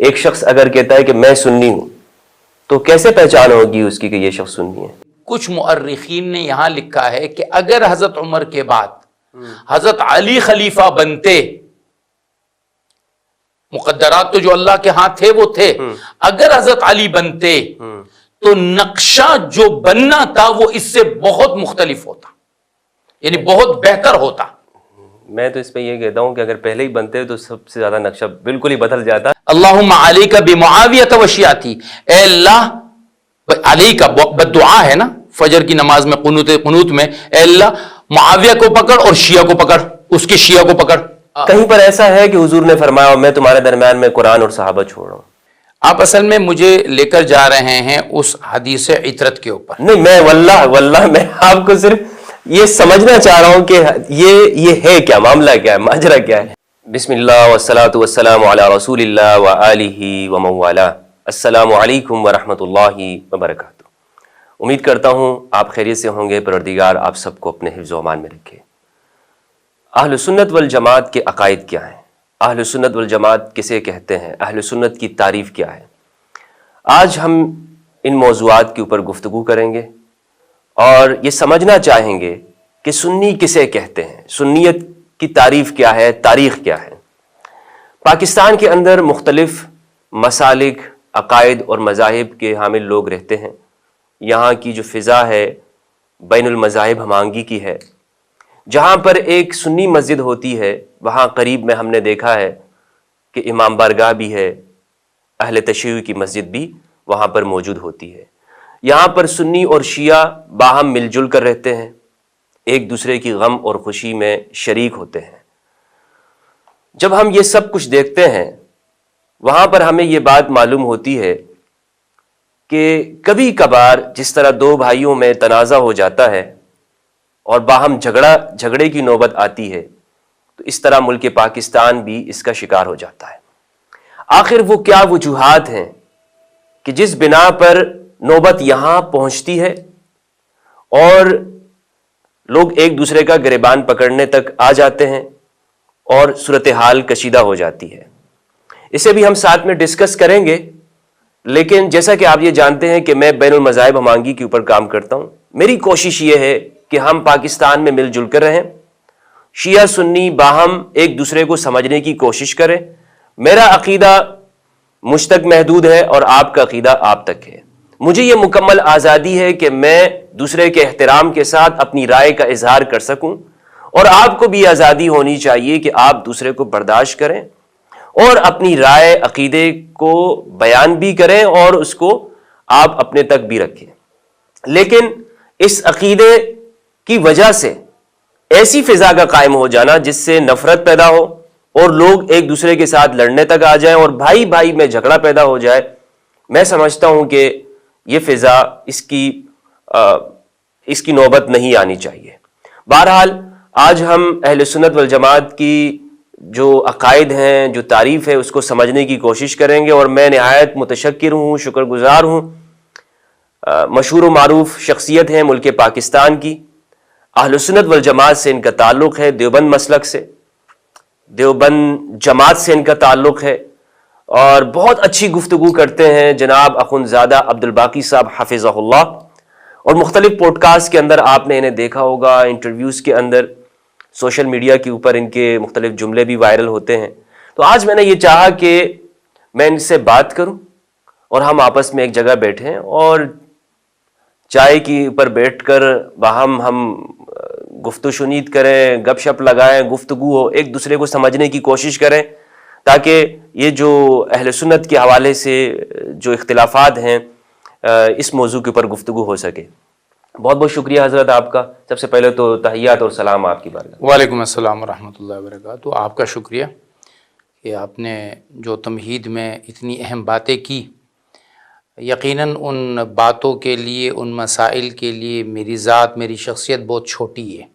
ایک شخص اگر کہتا ہے کہ میں سنی ہوں تو کیسے پہچان ہوگی اس کی کہ یہ شخص سنی ہے؟ کچھ مؤرخین نے یہاں لکھا ہے کہ اگر حضرت عمر کے بعد حضرت علی خلیفہ بنتے، مقدرات تو جو اللہ کے ہاں تھے وہ تھے، اگر حضرت علی بنتے تو نقشہ جو بننا تھا وہ اس سے بہت مختلف ہوتا، یعنی بہت بہتر ہوتا۔ میں تو اس پہ یہ کہتا ہوں کہ اگر پہلے ہی بنتے تو سب سے زیادہ نقشہ بالکل ہی بدل جاتا۔ اللہم علیک بمعاویہ وشیعتی، اے اللہ، علی کا بدعا ہے نا فجر کی نماز میں قنوت میں، اے اللہ معاویہ کو پکڑ اور شیعہ کو پکڑ، اس کے شیعہ کو پکڑ۔ کہیں پر ایسا ہے کہ حضور نے فرمایا میں تمہارے درمیان میں قرآن اور صحابہ چھوڑ رہا ہوں؟ آپ اصل میں مجھے لے کر جا رہے ہیں اس حدیث عطرت کے اوپر۔ نہیں، میں واللہ میں آپ کو صرف یہ سمجھنا چاہ رہا ہوں کہ یہ ہے کیا، معاملہ کیا ہے، ماجرا کیا ہے۔ بسم اللہ والصلاة والسلام علی رسول اللہ وآلہ ومن والاه۔ السلام علیکم ورحمۃ اللہ وبرکاتہ۔ امید کرتا ہوں آپ خیریت سے ہوں گے، پروردگار آپ سب کو اپنے حفظ و امان میں رکھے۔ اہل سنت والجماعت کے عقائد کیا ہیں؟ اہل سنت والجماعت کسے کہتے ہیں؟ اہل سنت کی تعریف کیا ہے؟ آج ہم ان موضوعات کے اوپر گفتگو کریں گے اور یہ سمجھنا چاہیں گے کہ سنی کسے کہتے ہیں، سنیت کی تعریف کیا ہے، تاریخ کیا ہے۔ پاکستان کے اندر مختلف مسالک، عقائد اور مذاہب کے حامل لوگ رہتے ہیں۔ یہاں کی جو فضا ہے بین المذاہب ہم آہنگی کی ہے۔ جہاں پر ایک سنی مسجد ہوتی ہے وہاں قریب میں ہم نے دیکھا ہے کہ امام بارگاہ بھی ہے، اہل تشیع کی مسجد بھی وہاں پر موجود ہوتی ہے۔ یہاں پر سنی اور شیعہ باہم مل جل کر رہتے ہیں، ایک دوسرے کی غم اور خوشی میں شریک ہوتے ہیں۔ جب ہم یہ سب کچھ دیکھتے ہیں وہاں پر ہمیں یہ بات معلوم ہوتی ہے کہ کبھی کبھار جس طرح دو بھائیوں میں تنازع ہو جاتا ہے اور باہم جھگڑے کی نوبت آتی ہے تو اس طرح ملک پاکستان بھی اس کا شکار ہو جاتا ہے۔ آخر وہ کیا وجوہات ہیں کہ جس بنا پر نوبت یہاں پہنچتی ہے اور لوگ ایک دوسرے کا گریبان پکڑنے تک آ جاتے ہیں اور صورتحال کشیدہ ہو جاتی ہے؟ اسے بھی ہم ساتھ میں ڈسکس کریں گے، لیکن جیسا کہ آپ یہ جانتے ہیں کہ میں بین المذاہب ہم آہنگی کے اوپر کام کرتا ہوں۔ میری کوشش یہ ہے کہ ہم پاکستان میں مل جل کر رہیں، شیعہ سنی باہم ایک دوسرے کو سمجھنے کی کوشش کریں۔ میرا عقیدہ مجھ تک محدود ہے اور آپ کا عقیدہ آپ تک ہے۔ مجھے یہ مکمل آزادی ہے کہ میں دوسرے کے احترام کے ساتھ اپنی رائے کا اظہار کر سکوں، اور آپ کو بھی آزادی ہونی چاہیے کہ آپ دوسرے کو برداشت کریں اور اپنی رائے، عقیدے کو بیان بھی کریں اور اس کو آپ اپنے تک بھی رکھیں۔ لیکن اس عقیدے کی وجہ سے ایسی فضا کا قائم ہو جانا جس سے نفرت پیدا ہو اور لوگ ایک دوسرے کے ساتھ لڑنے تک آ جائیں اور بھائی بھائی میں جھگڑا پیدا ہو جائے، میں سمجھتا ہوں کہ یہ فضا اس کی نوبت نہیں آنی چاہیے۔ بہرحال آج ہم اہل سنت والجماعت کی جو عقائد ہیں، جو تعریف ہے، اس کو سمجھنے کی کوشش کریں گے، اور میں نہایت متشکر ہوں، شکر گزار ہوں۔ مشہور و معروف شخصیت ہیں ملک پاکستان کی، اہل سنت والجماعت سے ان کا تعلق ہے، دیوبند مسلک سے، دیوبند جماعت سے ان کا تعلق ہے، اور بہت اچھی گفتگو کرتے ہیں جناب اخندزادہ عبدالباقی صاحب حفظہ اللہ، اور مختلف پوڈ کاسٹ کے اندر آپ نے انہیں دیکھا ہوگا، انٹرویوز کے اندر، سوشل میڈیا کے اوپر ان کے مختلف جملے بھی وائرل ہوتے ہیں۔ تو آج میں نے یہ چاہا کہ میں ان سے بات کروں اور ہم آپس میں ایک جگہ بیٹھیں اور چائے کے اوپر بیٹھ کر باہم ہم گفت و شنید کریں، گپ شپ لگائیں، گفتگو ہو، ایک دوسرے کو سمجھنے کی کوشش کریں، تاکہ یہ جو اہل سنت کے حوالے سے جو اختلافات ہیں اس موضوع کے اوپر گفتگو ہو سکے۔ بہت بہت شکریہ حضرت آپ کا۔ سب سے پہلے تو تحیات اور سلام آپ کی بارگاہ۔ وعلیکم السلام ورحمۃ اللہ وبرکاتہ۔ آپ کا شکریہ کہ آپ نے جو تمہید میں اتنی اہم باتیں کی۔ یقیناً ان باتوں کے لیے، ان مسائل کے لیے میری ذات، میری شخصیت بہت چھوٹی ہے،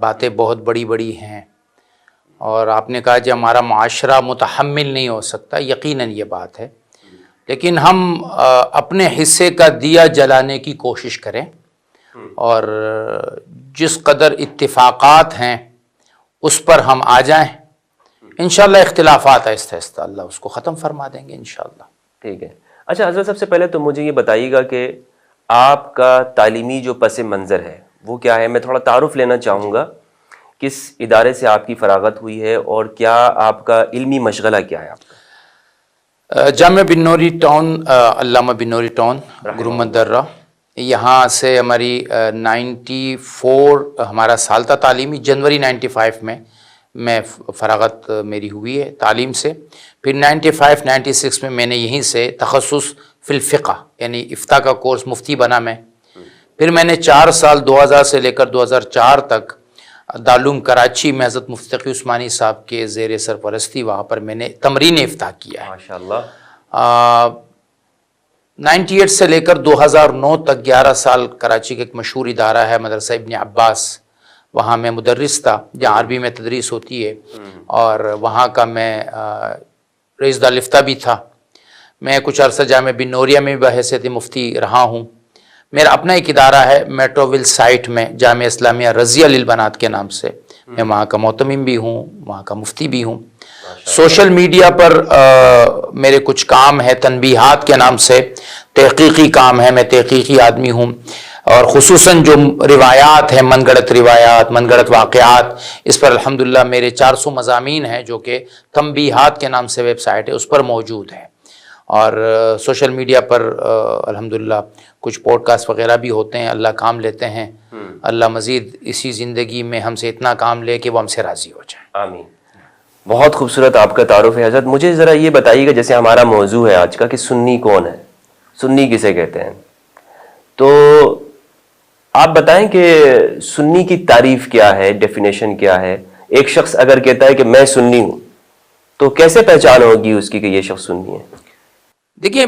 باتیں بہت بڑی بڑی ہیں، اور آپ نے کہا کہ ہمارا معاشرہ متحمل نہیں ہو سکتا، یقیناً یہ بات ہے، لیکن ہم اپنے حصے کا دیا جلانے کی کوشش کریں، اور جس قدر اتفاقات ہیں اس پر ہم آ جائیں، انشاءاللہ اختلافات آہستہ آہستہ اللہ اس کو ختم فرما دیں گے انشاءاللہ. ٹھیک ہے. اچھا حضرت، سب سے پہلے تو مجھے یہ بتائیے گا کہ آپ کا تعلیمی جو پس منظر ہے وہ کیا ہے؟ میں تھوڑا تعارف لینا چاہوں گا. کس ادارے سے آپ کی فراغت ہوئی ہے اور کیا آپ کا علمی مشغلہ کیا ہے آپ کا؟ جامعہ بن نوری ٹاؤن، علامہ بن نوری ٹاؤن گرومت درہ، یہاں سے ہماری 94 ہمارا سال تھا تعلیمی. جنوری 95 میں فراغت میری ہوئی ہے تعلیم سے. پھر 95-96 میں نے یہیں سے تخصص فی الفقہ یعنی افتاء کا کورس، مفتی بنا میں. پھر میں نے 4 سال 2000 سے لے کر 2004 تک دارالعلوم کراچی میں حضرت مفتی تقی عثمانی صاحب کے زیر سرپرستی وہاں پر میں نے تمرین افتاء کیا ہے. ماشاءاللہ. 98 سے لے کر 2009 تک 11 سال کراچی کا ایک مشہور ادارہ ہے مدرسہ ابن عباس، وہاں میں مدرس تھا جہاں عربی میں تدریس ہوتی ہے، اور وہاں کا میں رئیس دار الافتاء بھی تھا. میں کچھ عرصہ جامعہ بن نوریہ میں بھی بحیثیت مفتی رہا ہوں. میرا اپنا ایک ادارہ ہے میٹروول سائٹ میں، جامعہ اسلامیہ رضیہ للبنات کے نام سے. میں وہاں کا معتمم بھی ہوں، وہاں کا مفتی بھی ہوں. سوشل میڈیا پر میرے کچھ کام ہے تنبیہات کے نام سے، تحقیقی کام ہے، میں تحقیقی آدمی ہوں. اور خصوصاً جو روایات ہیں، من گڑت روایات، من گڑت واقعات، اس پر الحمدللہ میرے 400 مضامین ہیں جو کہ تنبیہات کے نام سے ویب سائٹ ہے، اس پر موجود ہے. اور سوشل میڈیا پر الحمدللہ کچھ پوڈ کاسٹ وغیرہ بھی ہوتے ہیں. اللہ کام لیتے ہیں، اللہ مزید اسی زندگی میں ہم سے اتنا کام لے کہ وہ ہم سے راضی ہو جائے. آمین. بہت خوبصورت آپ کا تعارف ہے حضرت. مجھے ذرا یہ بتائیے گا، جیسے ہمارا موضوع ہے آج کا کہ سنی کون ہے، سنی کسے کہتے ہیں، تو آپ بتائیں کہ سنی کی تعریف کیا ہے، ڈیفینیشن کیا ہے. ایک شخص اگر کہتا ہے کہ میں سنی ہوں تو کیسے پہچان ہوگی اس کی کہ یہ شخص سنی ہے؟ دیکھیے،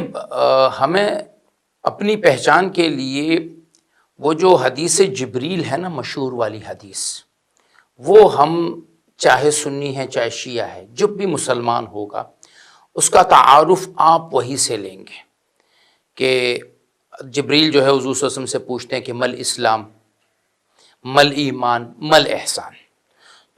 ہمیں اپنی پہچان کے لیے وہ جو حدیث جبریل ہے نا، مشہور والی حدیث، وہ ہم چاہے سنی ہے چاہے شیعہ ہے، جب بھی مسلمان ہوگا اس کا تعارف آپ وہی سے لیں گے. کہ جبریل جو ہے حضور صلی اللہ علیہ وسلم سے پوچھتے ہیں کہ مل اسلام، مل ایمان، مل احسان.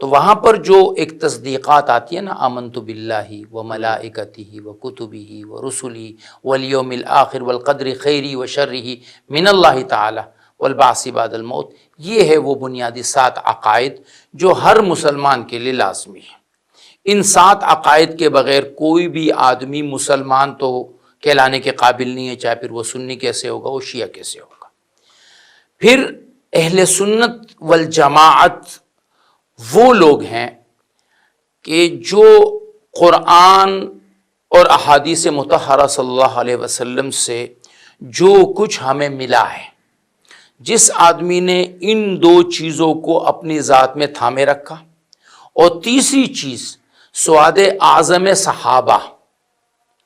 تو وہاں پر جو ایک تصدیقات آتی ہے نا، آمنت باللہ و ملائکتہ و کتبہ و رسلہ والیوم الآخر والقدر خیری و شرہ من اللہ تعالی والبعث بعد الموت، یہ ہے وہ بنیادی 7 عقائد جو ہر مسلمان کے لیے لازمی ہے. ان 7 عقائد کے بغیر کوئی بھی آدمی مسلمان تو کہلانے کے قابل نہیں ہے، چاہے پھر وہ سنی کیسے ہوگا، وہ شیعہ کیسے ہوگا. پھر اہل سنت والجماعت وہ لوگ ہیں کہ جو قرآن اور احادیث مطہرہ صلی اللہ علیہ وسلم سے جو کچھ ہمیں ملا ہے، جس آدمی نے ان 2 چیزوں کو اپنی ذات میں تھامے رکھا، اور تیسری چیز سواد اعظم صحابہ،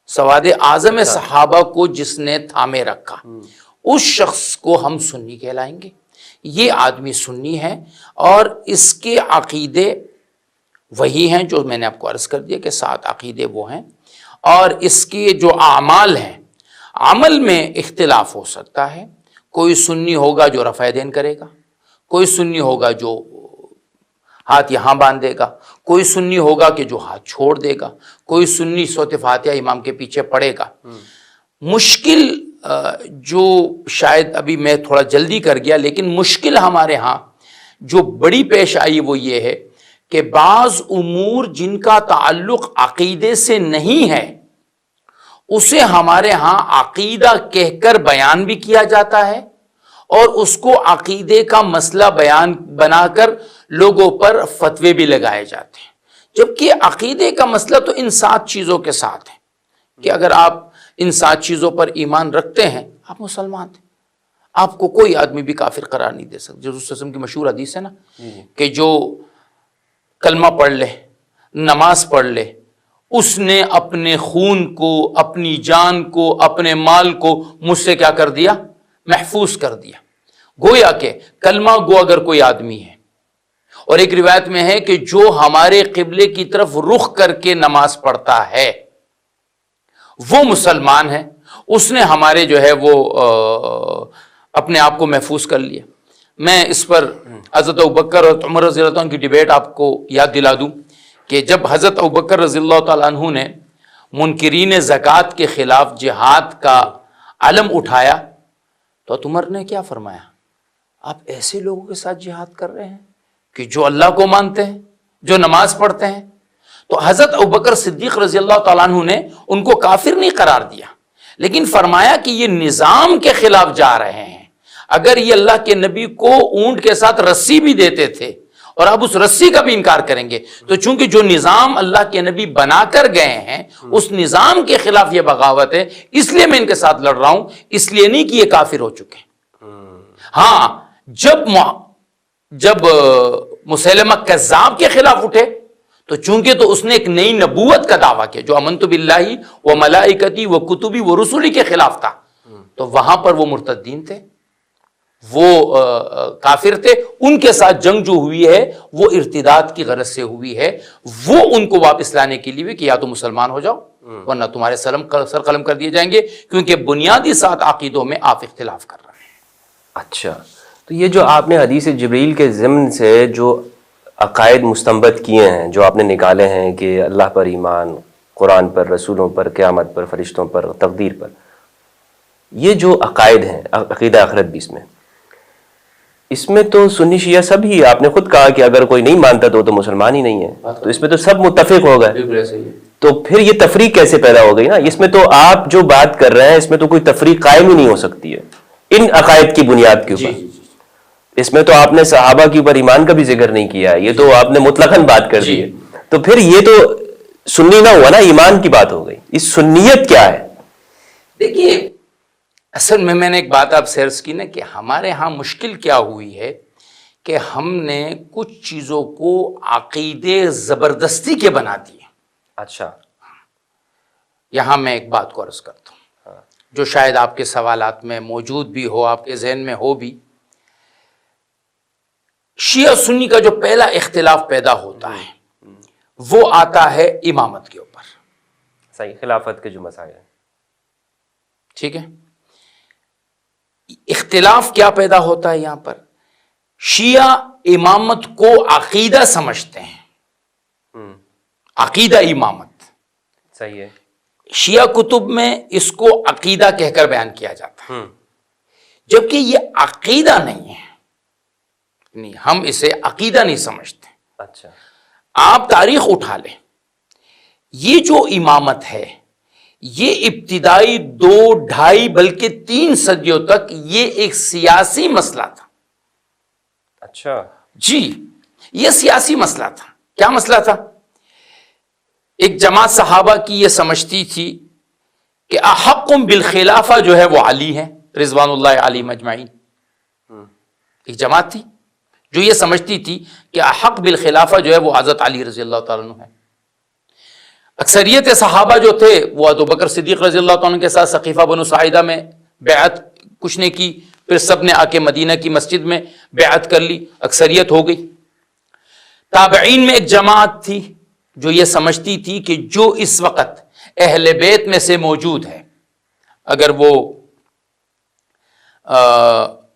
سواد اعظم صحابہ کو جس نے تھامے رکھا، اس شخص کو ہم سنی کہلائیں گے. یہ آدمی سنی ہے، اور اس کے عقیدے وہی ہیں جو میں نے آپ کو عرض کر دیا کہ 7 عقیدے وہ ہیں. اور اس کے جو اعمال ہیں، عمل میں اختلاف ہو سکتا ہے. کوئی سنی ہوگا جو رفع دین کرے گا، کوئی سنی ہوگا جو ہاتھ یہاں باندھے گا، کوئی سنی ہوگا کہ جو ہاتھ چھوڑ دے گا، کوئی سنی سورۃ فاتحہ امام کے پیچھے پڑھے گا. مشکل جو شاید ابھی میں تھوڑا جلدی کر گیا، لیکن مشکل ہمارے ہاں جو بڑی پیش آئی وہ یہ ہے کہ بعض امور جن کا تعلق عقیدے سے نہیں ہے اسے ہمارے ہاں عقیدہ کہہ کر بیان بھی کیا جاتا ہے، اور اس کو عقیدے کا مسئلہ بیان بنا کر لوگوں پر فتوے بھی لگائے جاتے ہیں. جبکہ عقیدے کا مسئلہ تو ان 7 چیزوں کے ساتھ ہے کہ اگر آپ ان 7 چیزوں پر ایمان رکھتے ہیں آپ مسلمان تھے. آپ کو کوئی آدمی بھی کافر قرار نہیں دے سکتا. حضور صلی اللہ علیہ وسلم کی مشہور حدیث ہے نا کہ جو کلمہ پڑھ لے، نماز پڑھ لے، اس نے اپنے خون کو، اپنی جان کو، اپنے مال کو مجھ سے کیا کر دیا؟ محفوظ کر دیا. گویا کہ کلمہ گو اگر کوئی آدمی ہے، اور ایک روایت میں ہے کہ جو ہمارے قبلے کی طرف رخ کر کے نماز پڑھتا ہے وہ مسلمان ہے، اس نے ہمارے جو ہے وہ اپنے آپ کو محفوظ کر لیا. میں اس پر حضرت ابوبکر اور عمر رضی اللہ عنہ کی ڈیبیٹ آپ کو یاد دلا دوں کہ جب حضرت ابوبکر رضی اللہ تعالیٰ عنہ نے منکرین زکوٰۃ کے خلاف جہاد کا علم اٹھایا تو عمر نے کیا فرمایا؟ آپ ایسے لوگوں کے ساتھ جہاد کر رہے ہیں کہ جو اللہ کو مانتے ہیں، جو نماز پڑھتے ہیں؟ تو حضرت ابوبکر صدیق رضی اللہ تعالیٰ عنہ نے ان کو کافر نہیں قرار دیا، لیکن فرمایا کہ یہ نظام کے خلاف جا رہے ہیں۔ اگر یہ اللہ کے نبی کو اونٹ کے ساتھ رسی بھی دیتے تھے اور اب اس رسی کا بھی انکار کریں گے، تو چونکہ جو نظام اللہ کے نبی بنا کر گئے ہیں اس نظام کے خلاف یہ بغاوت ہے، اس لیے میں ان کے ساتھ لڑ رہا ہوں، اس لیے نہیں کہ یہ کافر ہو چکے۔ ہاں، جب مسیلمہ کذاب کے خلاف اٹھے تو چونکہ تو اس نے ایک نئی نبوت کا دعویٰ کیا جو امنت باللہ و ملائکتی و کتبی و رسولی کے خلاف تھا، تو وہاں پر وہ مرتدین تھے، وہ کافر تھے، ان کے ساتھ جنگ جو ہوئی ہے وہ ارتداد کی غرض سے ہوئی ہے، وہ ان کو واپس لانے کے لیے کہ یا تو مسلمان ہو جاؤ ورنہ تمہارے سر قلم کر دیے جائیں گے، کیونکہ بنیادی 7 عقیدوں میں آپ اختلاف کر رہے ہیں۔ اچھا، تو یہ جو آپ نے حدیث جبریل کے ضمن سے جو عقائد مستنبط کیے ہیں، جو آپ نے نکالے ہیں کہ اللہ پر ایمان، قرآن پر، رسولوں پر، قیامت پر، فرشتوں پر، تقدیر پر، یہ جو عقائد ہیں عقیدہ آخرت بھی اس میں تو سنی شیعہ سب ہی، آپ نے خود کہا کہ اگر کوئی نہیں مانتا تو مسلمان ہی نہیں ہے، تو اس میں تو سب متفق ہو گئے، تو پھر یہ تفریق کیسے پیدا ہو گئی نا؟ اس میں تو آپ جو بات کر رہے ہیں اس میں تو کوئی تفریق قائم ہی نہیں ہو سکتی ہے ان عقائد کی بنیاد کے اوپر۔ اس میں تو آپ نے صحابہ کے اوپر ایمان کا بھی ذکر نہیں کیا ہے، یہ تو آپ نے مطلقاً بات کر دی ہے، تو پھر یہ تو سنی نہ ہوا نا، ایمان کی بات ہو گئی۔ اس سنیت کیا ہے؟ دیکھیے، اصل میں نے ایک بات آپ سے عرض کی نا کہ ہمارے ہاں مشکل کیا ہوئی ہے کہ ہم نے کچھ چیزوں کو عقیدے زبردستی کے بنا دیے۔ اچھا، یہاں میں ایک بات کو عرض کرتا ہوں جو شاید آپ کے سوالات میں موجود بھی ہو، آپ کے ذہن میں ہو بھی۔ شیعہ سنی کا جو پہلا اختلاف پیدا ہوتا ہے وہ آتا ہے امامت کے اوپر، صحیح، خلافت کے جو مسائل ہیں، ٹھیک ہے۔ اختلاف کیا پیدا ہوتا ہے یہاں پر؟ شیعہ امامت کو عقیدہ سمجھتے ہیں، عقیدہ امامت، صحیح ہے، شیعہ کتب میں اس کو عقیدہ کہہ کر بیان کیا جاتا ہے، جبکہ یہ عقیدہ نہیں ہے، نہیں، ہم اسے عقیدہ نہیں سمجھتے۔ اچھا، آپ تاریخ اٹھا لیں، یہ جو امامت ہے یہ ابتدائی 2، 2.5 بلکہ 3 صدیوں تک یہ ایک سیاسی مسئلہ تھا۔ اچھا، جی، یہ سیاسی مسئلہ تھا۔ کیا مسئلہ تھا؟ ایک جماعت صحابہ کی یہ سمجھتی تھی کہ احق بالخلافہ جو ہے وہ علی ہے رضوان اللہ علیہم اجمعین۔ ایک جماعت تھی جو یہ سمجھتی تھی کہ احق بالخلافہ جو ہے وہ حضرت علی رضی اللہ تعالیٰ عنہ ہے۔ اکثریت صحابہ جو تھے وہ ابوبکر صدیق رضی اللہ تعالیٰ عنہ کے ساتھ سقیفہ بنو ساعدہ میں بیعت کچھ نے کی، پھر سب نے آ کے مدینہ کی مسجد میں بیعت کر لی، اکثریت ہو گئی۔ تابعین میں ایک جماعت تھی جو یہ سمجھتی تھی کہ جو اس وقت اہل بیت میں سے موجود ہے، اگر وہ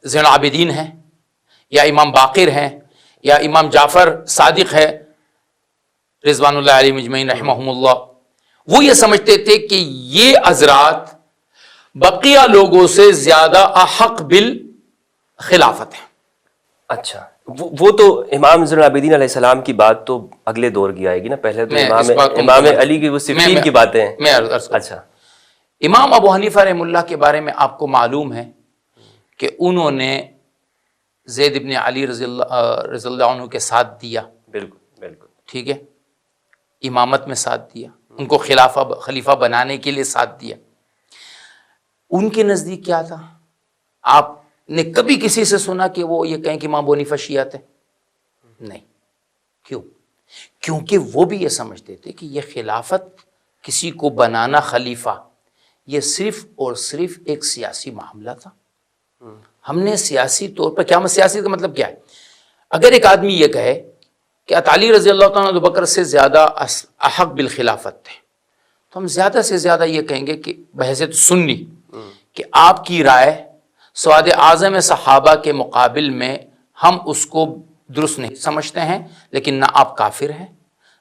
زین العابدین ہیں یا امام باقر ہیں یا امام جعفر صادق ہے رضوان اللہ علیہ مجمعین رحمہم اللہ، وہ یہ سمجھتے تھے کہ یہ حضرات بقیہ لوگوں سے زیادہ احق بالخلافت ہیں۔ اچھا، وہ تو امام زین العابدین علیہ السلام کی بات تو اگلے دور کی آئے گی نا، پہلے تو امام علی کی وہ صفین کی باتیں ہیں۔ میں عرض کرتا ہوں، اچھا، امام ابو حنیفہ رحمہ اللہ کے بارے میں آپ کو معلوم ہے کہ انہوں نے زید ابن علی رضی اللہ عنہ کے ساتھ دیا، بالکل بالکل، ٹھیک ہے، امامت میں ساتھ دیا، ان کو خلیفہ بنانے کے لیے ساتھ دیا۔ ان کے نزدیک کیا تھا؟ آپ نے کبھی کسی سے سنا کہ وہ یہ کہیں کہ امام ابو حنیفہ شیعہ تھے؟ نہیں۔ کیوں؟ کیونکہ وہ بھی یہ سمجھتے تھے کہ یہ خلافت، کسی کو بنانا خلیفہ، یہ صرف اور صرف ایک سیاسی معاملہ تھا۔ ہم نے سیاسی طور پر، کیا سیاسی کا مطلب کیا ہے؟ اگر ایک آدمی یہ کہے کہ علی رضی اللہ تعالیٰ عنہ ابوبکر سے زیادہ احق بالخلافت تھے، تو ہم زیادہ سے زیادہ یہ کہیں گے کہ بحیثیت سنی کہ آپ کی رائے سواد اعظم صحابہ کے مقابل میں ہم اس کو درست نہیں سمجھتے ہیں، لیکن نہ آپ کافر ہیں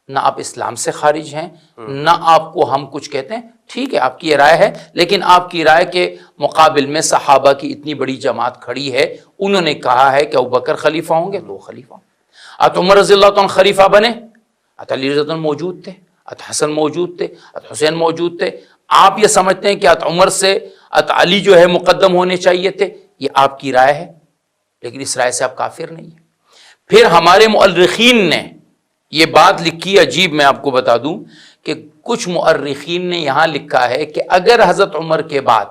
نہ آپ اسلام سے خارج ہیں، نہ آپ کو ہم کچھ کہتے ہیں. ٹھیک ہے آپ کی یہ رائے ہے، لیکن آپ کی رائے کے مقابل میں صحابہ کی اتنی بڑی جماعت کھڑی ہے، انہوں نے کہا ہے کہ ابوبکر خلیفہ ہوں گے تو وہ خلیفہ ہوں. ات عمر رضی اللہ عنہ خلیفہ بنے، ات علی رضی اللہ عنہ موجود تھے، ات حسن موجود تھے، ات حسین موجود تھے. آپ یہ سمجھتے ہیں کہ ات عمر سے ات علی جو ہے مقدم ہونے چاہیے تھے، یہ آپ کی رائے ہے، لیکن اس رائے سے آپ کافر نہیں ہیں. پھر ہمارے مؤرخین نے یہ بات لکھی عجیب، میں آپ کو بتا دوں کہ کچھ مؤرخین نے یہاں لکھا ہے کہ اگر حضرت عمر کے بعد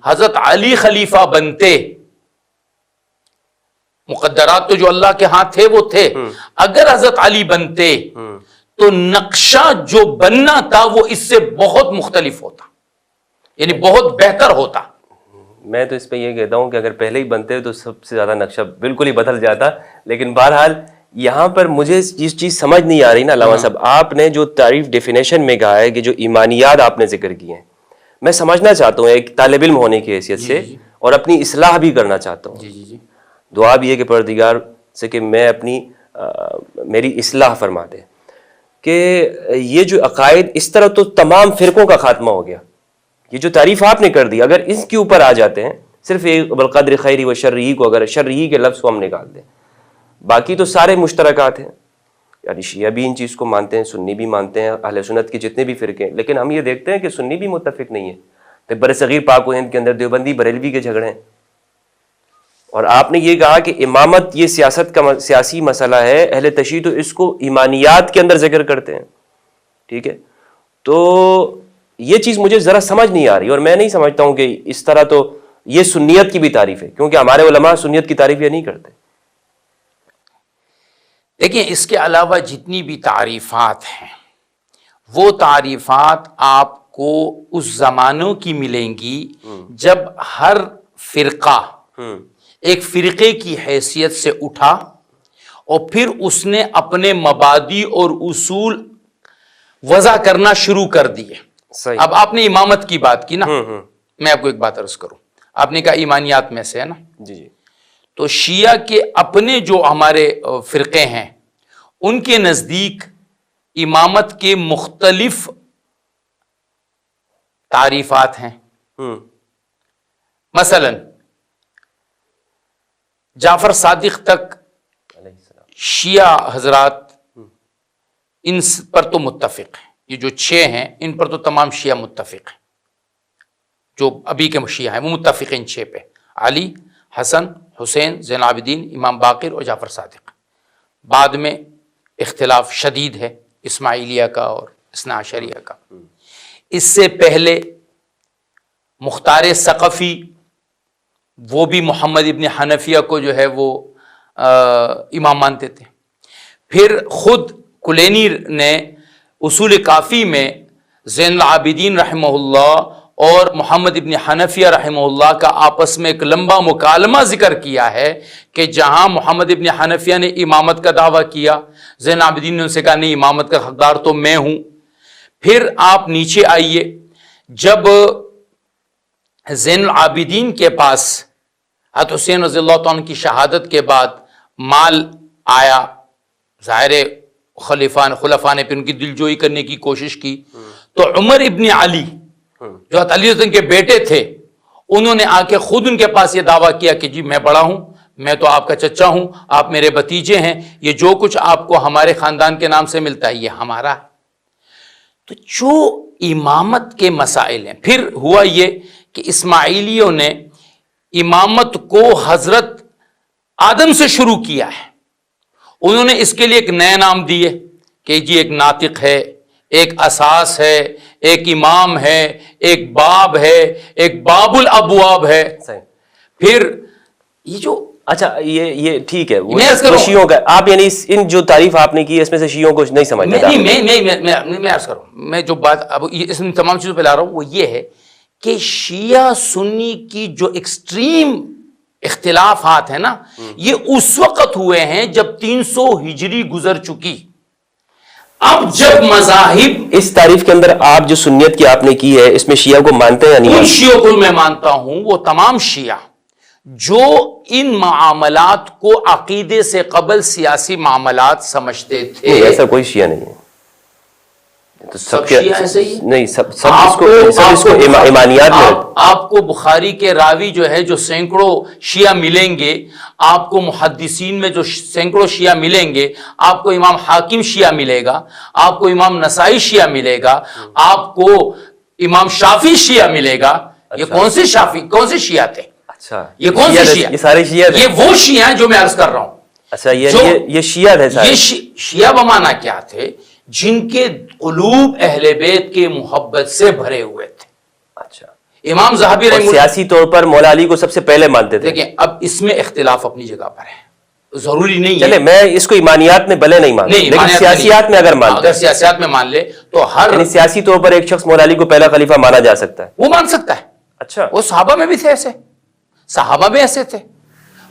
حضرت علی خلیفہ بنتے، مقدرات تو جو اللہ کے ہاں تھے وہ تھے، اگر حضرت علی بنتے تو نقشہ جو بننا تھا وہ اس سے بہت مختلف ہوتا، یعنی بہت بہتر ہوتا. میں تو اس پہ یہ کہتا ہوں کہ اگر پہلے ہی بنتے تو سب سے زیادہ نقشہ بالکل ہی بدل جاتا. لیکن بہرحال یہاں پر مجھے یہ چیز سمجھ نہیں آ رہی نا علامہ صاحب، آپ نے جو تعریف ڈیفینیشن میں کہا ہے کہ جو ایمانیات آپ نے ذکر کی ہیں، میں سمجھنا چاہتا ہوں ایک طالب علم ہونے کی حیثیت سے، اور اپنی اصلاح بھی کرنا چاہتا ہوں. دعا بھی ہے کہ پروردگار سے کہ میں میری اصلاح فرما دے کہ یہ جو عقائد اس طرح تو تمام فرقوں کا خاتمہ ہو گیا. یہ جو تعریف آپ نے کر دی، اگر اس کے اوپر آ جاتے ہیں، صرف ایک بالقدر خیری و شرعی کو، اگر شرعی کے لفظ کو ہم نکال دیں، باقی تو سارے مشترکات ہیں. یعنی شیعہ بھی ان چیز کو مانتے ہیں، سنی بھی مانتے ہیں، اہل سنت کے جتنے بھی فرقے ہیں، لیکن ہم یہ دیکھتے ہیں کہ سنی بھی متفق نہیں ہے. تو برصغیر پاک و ہند کے اندر دیوبندی بریلوی کے جھگڑے ہیں. اور آپ نے یہ کہا کہ امامت یہ سیاسی مسئلہ ہے، اہل تشیع تو اس کو ایمانیات کے اندر ذکر کرتے ہیں. ٹھیک ہے، تو یہ چیز مجھے ذرا سمجھ نہیں آ رہی، اور میں نہیں سمجھتا ہوں کہ اس طرح تو یہ سنیت کی بھی تعریف ہے، کیونکہ ہمارے علماء سنیت کی تعریف یہ نہیں کرتے. دیکھیں اس کے علاوہ جتنی بھی تعریفات ہیں، وہ تعریفات آپ کو اس زمانوں کی ملیں گی جب ہر فرقہ ایک فرقے کی حیثیت سے اٹھا اور پھر اس نے اپنے مبادی اور اصول وضع کرنا شروع کر دیے. صحیح. اب آپ نے امامت کی بات کی نا، میں آپ کو ایک بات عرض کروں، آپ نے کہا ایمانیات میں سے ہے نا. جی. تو شیعہ کے اپنے جو ہمارے فرقے ہیں، ان کے نزدیک امامت کے مختلف تعریفات ہیں. مثلا جعفر صادق تک شیعہ حضرات ان پر تو متفق ہیں، یہ جو 6 ہیں ان پر تو تمام شیعہ متفق ہیں، جو ابھی کے شیعہ ہیں وہ متفق ہیں ان 6 پہ، علی، حسن، حسین، زین العابدین، امام باقر اور جعفر صادق. بعد میں اختلاف شدید ہے اسماعیلیہ کا اور اثنا عشریہ کا. اس سے پہلے مختار ثقفی، وہ بھی محمد ابن حنفیہ کو جو ہے وہ امام مانتے تھے. پھر خود کلینی نے اصول کافی میں زین العابدین رحمہ اللہ اور محمد ابن حنفیہ رحمہ اللہ کا آپس میں ایک لمبا مکالمہ ذکر کیا ہے کہ جہاں محمد ابن حنفیہ نے امامت کا دعویٰ کیا، زین العابدین نے ان سے کہا نہیں، امامت کا حقدار تو میں ہوں. پھر آپ نیچے آئیے، جب زین العابدین کے پاس حضرت حسین رضی اللہ عنہ کی شہادت کے بعد مال آیا، ظاہر خلفاء نے پھر ان کی دلجوئی کرنے کی کوشش کی، تو عمر ابن علی جو حضرت علی رضی اللہ عنہ کے بیٹے تھے، انہوں نے آ کے خود ان کے پاس یہ دعویٰ کیا کہ جی میں بڑا ہوں، میں تو آپ کا چچا ہوں، آپ میرے بھتیجے ہیں، یہ جو کچھ آپ کو ہمارے خاندان کے نام سے ملتا ہے یہ ہمارا ہے. تو جو امامت کے مسائل ہیں، پھر ہوا یہ کہ اسماعیلیوں نے امامت کو حضرت آدم سے شروع کیا ہے. انہوں نے اس کے لیے ایک نئے نام دیے کہ جی ایک ناطق ہے، ایک اساس ہے، ایک امام ہے، ایک باب ہے، ایک باب الابواب ہے. پھر یہ جو اچھا یہ ٹھیک ہے، وہ شیعوں کا آپ یعنی ان جو تعریف آپ نے کی اس میں سے شیعوں کو نہیں سمجھتا. میں عرض کروں، میں جو بات اب اس تمام چیزوں پہ لا رہا ہوں وہ یہ ہے کہ شیعہ سنی کی جو ایکسٹریم اختلافات ہیں نا، یہ اس وقت ہوئے ہیں جب 300 ہجری گزر چکی. اب جب مذاہب اس تعریف کے اندر آپ جو سنیت کی آپ نے کی ہے اس میں شیعہ کو مانتے ہیں یا نہیں؟ ان شیعوں کو میں مانتا ہوں، وہ تمام شیعہ جو ان معاملات کو عقیدے سے قبل سیاسی معاملات سمجھتے تھے. ایسا کوئی شیعہ نہیں ہے. تو سب شیعہ ایسے ہی نہیں، سب اس کو ایمانیات میں آپ کو بخاری کے راوی جو ہے جو سینکڑوں شیعہ ملیں گے، آپ کو محدثین میں جو سینکڑوں شیعہ ملیں گے، آپ کو امام حاکم شیعہ ملے گا، آپ کو امام نسائی شیعہ ملے گا، آپ کو امام شافعی شیعہ ملے گا۔ یہ کون سے شافعی، کون سے شیعہ تھے؟ اچھا، یہ کون سے شیعہ؟ یہ سارے شیعہ تھے؟ یہ وہ شیعہ ہیں جو میں عرض کر رہا ہوں۔ اچھا، یہ شیعہ تھے سارے؟ یہ شیعہ بمانا کیا تھے؟ جن کے قلوب اہل بیت کے محبت سے بھرے ہوئے تھے۔ اچھا، امام ذہبی اور سیاسی طور پر مولا علی کو سب سے پہلے مانتے تھے؟ دیکھیں، اب اس میں اختلاف اپنی جگہ پر ہے، ضروری نہیں ہے۔ چلے، میں اس کو ایمانیات میں بھلے نہیں مانتا، لیکن سیاسیات میں اگر مانتے، اگر سیاسیات میں مان لے تو ہر یعنی سیاسی طور پر ایک شخص مولا علی کو پہلا خلیفہ مانا جا سکتا ہے؟ وہ مان سکتا ہے۔ اچھا، وہ صحابہ میں بھی تھے ایسے، صحابہ میں ایسے تھے،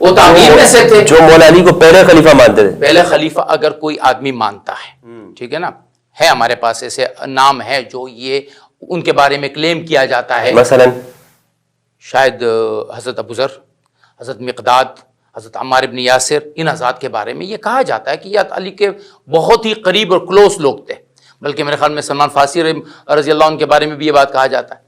وہ تابعین میں سے تھے جو مولا علی کو پہلے خلیفہ مانتے تھے۔ پہلے خلیفہ اگر کوئی آدمی مانتا ہے، ٹھیک ہے نا، ہے ہمارے پاس ایسے نام ہے جو یہ ان کے بارے میں کلیم کیا جاتا ہے، مثلا شاید حضرت ابو ذر، حضرت مقداد، حضرت عمار ابن یاسر، ان حضرات کے بارے میں یہ کہا جاتا ہے کہ یہ علی کے بہت ہی قریب اور کلوز لوگ تھے، بلکہ میرے خیال میں سلمان فارسی رضی اللہ عنہ کے بارے میں بھی یہ بات کہا جاتا ہے۔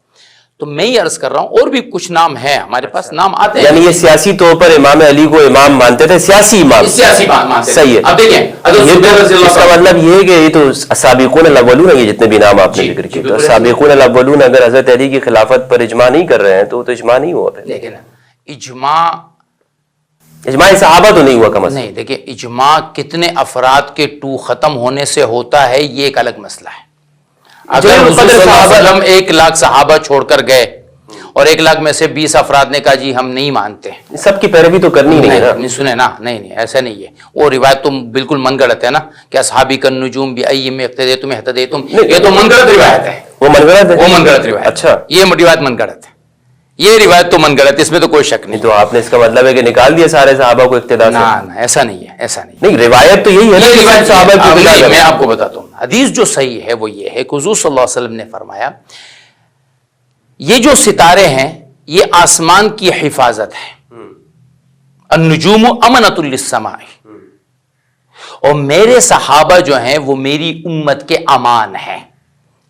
تو میں یہ عرض کر رہا ہوں، اور بھی کچھ نام ہیں ہمارے پاس، نام آتے ہیں۔ یعنی یہ سیاسی طور پر امام علی کو امام مانتے تھے، سیاسی امام، سیاسی بات مانتے صحیح ہے۔ اب دیکھیں، اس کا مطلب یہ ہے کہ یہ تو سابقون الاولون ہیں، یہ جتنے بھی نام آپ نے ذکر کیے، تو سابقون الاولون اگر حضرت علی کی خلافت پر اجماع نہیں کر رہے ہیں تو وہ تو اجماع نہیں ہوا پھر۔ لیکن اجماع صحابہ تو نہیں ہوا کم از کم۔ نہیں، دیکھیں، اجماع کتنے افراد کے ختم ہونے سے ہوتا ہے یہ ایک الگ مسئلہ ہے۔ اگر حضور صلی اللہ علیہ وسلم 1,00,000 صحابہ چھوڑ کر گئے اور 1,00,000 میں سے 20 افراد نے کہا جی ہم نہیں مانتے، سب کی پیروی تو کرنی نہیں ہے نا۔ سنیں نا، نہیں ایسا نہیں ہے، وہ روایت تو بالکل من گڑت ہے نا کہ اصحابی کالنجوم بأیہم اقتدیتم اہتدیتم، یہ تو من گڑت روایت ہے، وہ من گڑت ہے، وہ من گڑت روایت۔ اچھا، یہ روایت من گڑت ہے، یہ روایت تو من گڑت، اس میں تو کوئی شک نہیں۔ تو آپ نے اس کا مطلب ہے کہ نکال دیا سارے صحابہ کو اقتداء سے؟ نہ، ایسا نہیں ہے، ایسا نہیں۔ نہیں، روایت تو یہی ہے نا، روایت صحابہ کی اقتداء میں کریں۔ آپ کو بتاتا ہوں، حدیث جو صحیح ہے وہ یہ ہے کہ حضور صلی اللہ علیہ وسلم نے فرمایا یہ جو ستارے ہیں یہ آسمان کی حفاظت ہے، النجوم امنۃ للسماء، اور میرے صحابہ جو ہیں وہ میری امت کے امان ہیں،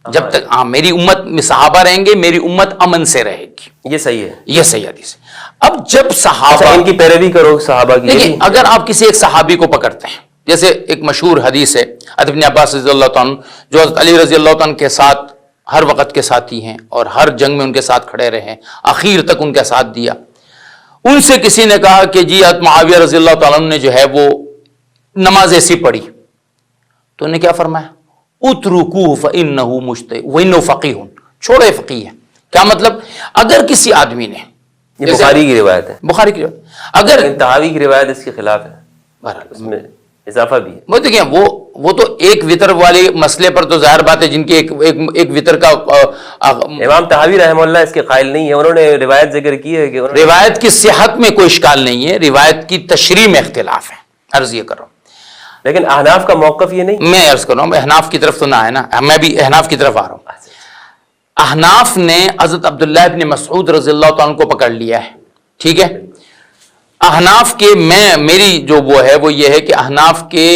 جب تک میری امت میں صحابہ رہیں گے میری امت امن سے رہے گی۔ یہ صحیح ہے، یہ صحیح حدیث ہے۔ اب جب صحابہ، ان کی پیروی کرو صحابہ کی۔ دیکھیں، اگر آپ کسی ایک صحابی کو پکڑتے ہیں، جیسے ایک مشہور حدیث ہے حضرت ابن عباس رضی اللہ عنہ جو حضرت علی رضی اللہ عنہ کے ساتھ ہر وقت کے ساتھی ہیں اور ہر جنگ میں ان کے ساتھ کھڑے رہے، آخر تک ان کا ساتھ دیا، ان سے کسی نے کہا کہ جی حضرت معاویہ رضی اللہ عنہ نے جو ہے وہ نماز ایسی پڑھی، تو انہوں نے کیا فرمایا؟ اترکوہ فإنہ مجتہد وإنہ فقیہ، چھوڑے فقیہ ہے۔ کیا مطلب؟ اگر کسی آدمی نے، یہ بخاری کی روایت ہے، بخاری کی روایت، اگر تحاوی کی روایت اس کے خلاف ہے، اس میں اضافہ بھی ہے۔ وہ دیکھیں، وہ تو ایک وطر والے مسئلے پر تو ظاہر بات ہے جن کی ایک وطر کا امام تحاوی رحمہ اللہ اس کے قائل نہیں ہے، انہوں نے روایت ذکر کی ہے کہ روایت کی صحت میں کوئی اشکال نہیں ہے، روایت کی تشریح میں اختلاف ہے، عرض یہ کر رہا ہوں۔ لیکن احناف کا موقف یہ نہیں، میں عرض کر رہا ہوں احناف کی طرف تو نہ ہے نا، میں بھی احناف کی طرف آ رہا ہوں۔ احناف نے حضرت عبداللہ ابن مسعود رضی اللہ عنہ کو پکڑ لیا ہے، ٹھیک ہے۔ احناف کے میری جو وہ ہے وہ یہ ہے کہ احناف کے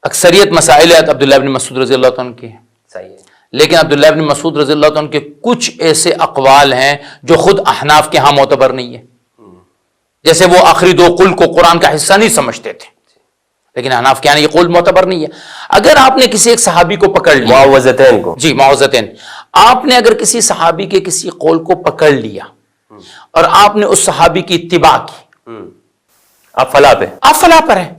اکثریت مسائل عبداللہ ابن مسعود رضی اللہ عنہ کے ہیں، صحیح ہے، لیکن عبداللہ ابن مسعود رضی اللہ عنہ کے کچھ ایسے اقوال ہیں جو خود احناف کے ہاں معتبر نہیں ہے، جیسے وہ آخری 2 قول کو قرآن کا حصہ نہیں سمجھتے تھے، لیکن احناف کے یہاں یہ قول معتبر نہیں ہے۔ اگر آپ نے کسی ایک صحابی کو پکڑ لیا، معوذتین کو، جی معوذتین، آپ نے اگر کسی صحابی کے کسی قول کو پکڑ لیا اور آپ نے اس صحابی کی اتباع کی، آپ فلاح پہ، آپ فلاح پر ہیں،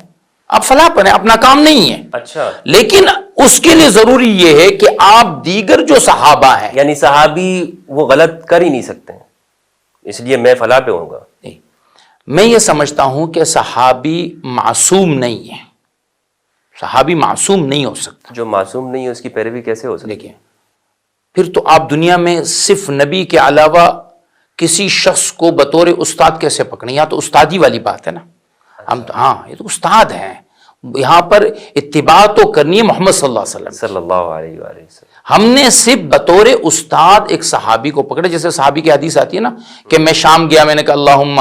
آپ فلاح پر ہیں، اپنا کام نہیں ہے۔ اچھا، لیکن اس کے لیے ضروری یہ ہے کہ آپ دیگر جو صحابہ ہیں، یعنی صحابی وہ غلط کر ہی نہیں سکتے ہیں، اس لیے میں فلاح پہ ہوں گا۔ میں یہ سمجھتا ہوں کہ صحابی معصوم نہیں ہے، صحابی معصوم نہیں ہو سکتا۔ جو معصوم نہیں ہے اس کی پیروی کیسے ہو سکتی؟ دیکھیں، پھر تو آپ دنیا میں صرف نبی کے علاوہ کسی شخص کو بطور استاد کیسے پکڑیں؟ یہاں تو استادی والی بات ہے نا، ہم تو ہاں یہ تو استاد ہیں، یہاں پر اتباع تو کرنی ہے محمد صلی اللہ علیہ وسلم، صلی اللہ علیہ وآلہ وسلم۔ ہم نے صرف بطور استاد ایک صحابی کو پکڑے، جیسے صحابی کی حدیث آتی ہے نا کہ میں شام گیا، میں نے کہا اللہم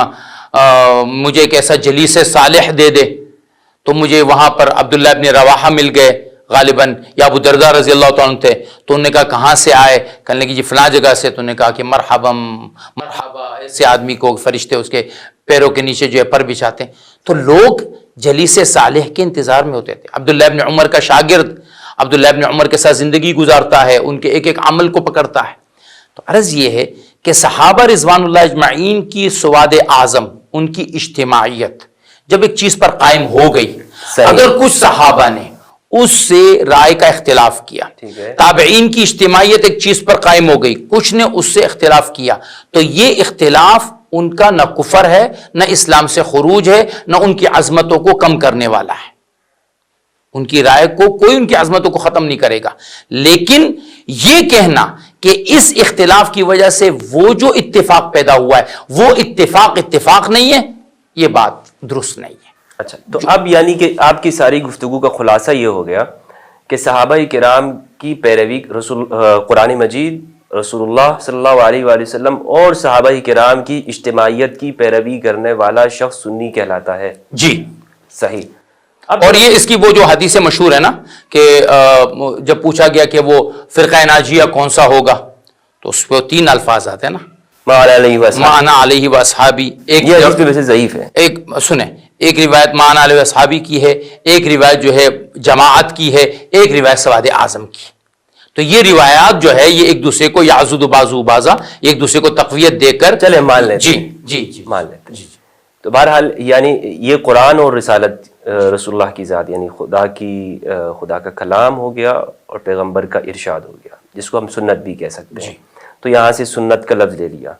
مجھے ایک ایسا جلیس صالح دے دے، تو مجھے وہاں پر عبداللہ ابن رواحہ مل گئے، غالباً یا ابو درداء رضی اللہ تعالیٰ عنہ تھے، تو انہوں نے کہا کہاں سے آئے؟ کہنے لگے جی فلاں جگہ سے. تو انہوں نے کہا کہ مرحبا مرحبا، ایسے آدمی کو فرشتے اس کے پیروں کے نیچے جو ہے پر بچھاتے ہیں. تو لوگ جلیس صالح کے انتظار میں ہوتے تھے. عبداللہ ابن عمر کا شاگرد عبداللہ ابن عمر کے ساتھ زندگی گزارتا ہے، ان کے ایک ایک عمل کو پکڑتا ہے. تو عرض یہ ہے کہ صحابہ رضوان اللہ اجمعین کی سواد اعظم، ان کی اجتماعیت جب ایک چیز پر قائم ہو گئی، اگر کچھ صحابہ نے اس سے رائے کا اختلاف کیا، تابعین کی اجتماعیت ایک چیز پر قائم ہو گئی، کچھ نے اس سے اختلاف کیا، تو یہ اختلاف ان کا نہ کفر ہے، نہ اسلام سے خروج ہے، نہ ان کی عظمتوں کو کم کرنے والا ہے. ان کی رائے کو کوئی ان کی عظمتوں کو ختم نہیں کرے گا. لیکن یہ کہنا کہ اس اختلاف کی وجہ سے وہ جو اتفاق پیدا ہوا ہے وہ اتفاق نہیں ہے، یہ بات درست نہیں ہے. اچھا، تو اب یعنی کہ آپ کی ساری گفتگو کا خلاصہ یہ ہو گیا کہ صحابہ کرام کی پیروی قرآن مجید، رسول اللہ صلی اللہ علیہ وآلہ وسلم اور صحابہ کرام کی اجتماعیت کی پیروی کرنے والا شخص سنی کہلاتا ہے. جی صحیح. اور یہ اس کی وہ جو حدیث مشہور ہے نا کہ جب پوچھا گیا کہ وہ فرقہ ناجیہ کون سا ہوگا تو اس پہ 3 الفاظ آتے ہیں نا، مانا علیہ و اصحابی. یہ حدیث بھی ویسے ضعیف ہے. ایک سنیں، ایک روایت مانا علیہ و اصحابی کی ہے، ایک روایت جو ہے جماعت کی ہے، ایک روایت سواد اعظم کی. تو یہ روایات جو ہے یہ ایک دوسرے کو یعضد بعضو بعضا، ایک دوسرے کو تقویت دے کر چلے مان لیتے ہیں. جی مان لیتے ہیں. تو بہرحال یعنی یہ قرآن اور رسالت رسول اللہ کی ذات، یعنی خدا کا کلام ہو گیا اور پیغمبر کا ارشاد ہو گیا، جس کو ہم سنت بھی کہہ سکتے ہیں. تو یہاں سے سنت کا لفظ لے لیا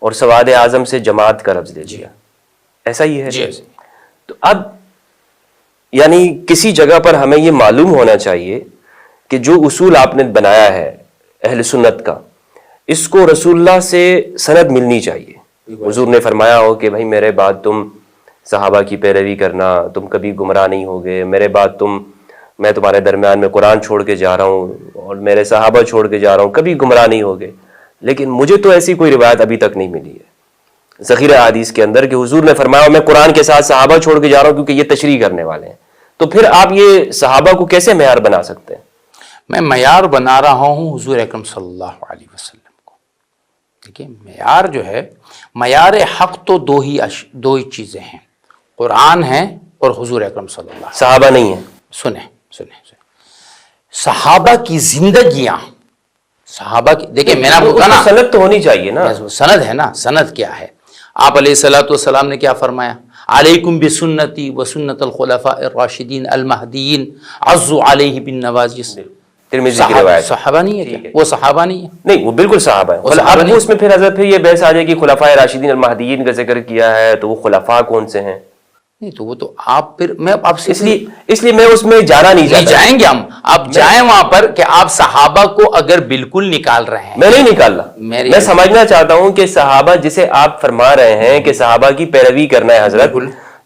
اور سواد اعظم سے جماعت کا لفظ لے لیا. ایسا ہی ہے. تو اب یعنی کسی جگہ پر ہمیں یہ معلوم ہونا چاہیے کہ جو اصول آپ نے بنایا ہے اہل سنت کا، اس کو رسول اللہ سے سند ملنی چاہیے. حضور نے فرمایا ہو کہ بھائی میرے بعد تم صحابہ کی پیروی کرنا، تم کبھی گمراہ نہیں ہوگے. میرے بعد میں تمہارے درمیان میں قرآن چھوڑ کے جا رہا ہوں اور میرے صحابہ چھوڑ کے جا رہا ہوں، کبھی گمراہ نہیں ہوگے. لیکن مجھے تو ایسی کوئی روایت ابھی تک نہیں ملی ہے ذخیرہ حدیث کے اندر کہ حضور نے فرمایا میں قرآن کے ساتھ صحابہ چھوڑ کے جا رہا ہوں کیونکہ یہ تشریح کرنے والے ہیں. تو پھر آپ یہ صحابہ کو کیسے معیار بنا سکتے ہیں؟ میں معیار بنا رہا ہوں حضور اکرم صلی اللہ علیہ وسلم کو. دیکھیے معیار جو ہے، معیار حق تو دو ہی چیزیں ہیں، قرآن ہے اور حضور اکرم صلی اللہ علیہ وسلم. صحابہ نہیں ہیں. سنیں صحابہ کی زندگیاں، صحابہ کی، دیکھیں میں نے آپ کو کہا نا سند تو ہونی چاہیے نا. سند ہے نا. سند کیا ہے؟ آپ علیہ الصلوۃ والسلام نے کیا فرمایا؟ علیکم بسنتی وسنت الخلفاء الراشدین المہدیین عضوا علیہ بالنواجذ. ترمذی کی روایت. صحابہ نہیں ہے کیا؟ وہ صحابہ نہیں ہے؟ نہیں، وہ بالکل صحابہ ہے. اب اس میں پھر حضرت یہ بحث آ جائے کہ خلفاء راشدین المہدیین کا ذکر کیا ہے تو وہ خلفاء کون سے ہیں؟ نہیں تو وہ تو آپ پھر میں آپ سے اس لیے میں اس میں جانا نہیں چاہتا. جائیں گے ہم، آپ جائیں وہاں پر کہ آپ صحابہ کو اگر بالکل نکال رہے ہیں. میں نہیں نکالنا، میں سمجھنا چاہتا ہوں کہ صحابہ جسے آپ فرما رہے ہیں کہ صحابہ کی پیروی کرنا ہے حضرت،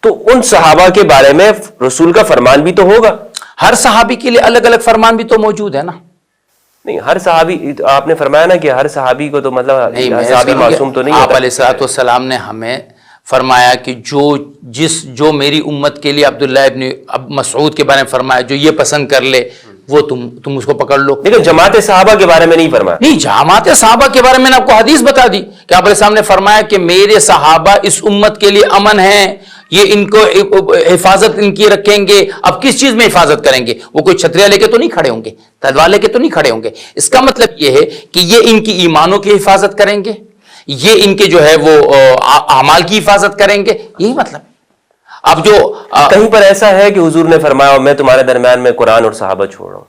تو ان صحابہ کے بارے میں رسول کا فرمان بھی تو ہوگا. ہر صحابی کے لیے الگ الگ فرمان بھی تو موجود ہے نا. نہیں، ہر صحابی، آپ نے فرمایا نا کہ ہر صحابی کو تو مطلب صحابی معصوم تو نہیں ہوتا. آپ علیہ الصلوۃ والسلام نے ہمیں فرمایا کہ جو میری امت کے لیے عبداللہ ابن مسعود کے بارے میں فرمایا، جو یہ پسند کر لے وہ تم اس کو پکڑ لو. لیکن جماعت صحابہ کے بارے میں نہیں فرمایا. نہیں، جماعت صحابہ کے بارے میں نے آپ کو حدیث بتا دی کہ آپ علیہ السلام نے فرمایا کہ میرے صحابہ اس امت کے لیے امن ہیں، یہ ان کو حفاظت ان کی رکھیں گے. اب کس چیز میں حفاظت کریں گے؟ وہ کوئی چھتریاں لے کے تو نہیں کھڑے ہوں گے، تلوار لے کے تو نہیں کھڑے ہوں گے. اس کا مطلب یہ ہے کہ یہ ان کی ایمانوں کی حفاظت کریں گے، یہ ان کے جو ہے وہ اعمال کی حفاظت کریں گے، یہی مطلب ہے. اب جو کہیں پر ایسا ہے کہ حضور نے فرمایا میں تمہارے درمیان میں قرآن اور صحابہ چھوڑ رہا ہوں؟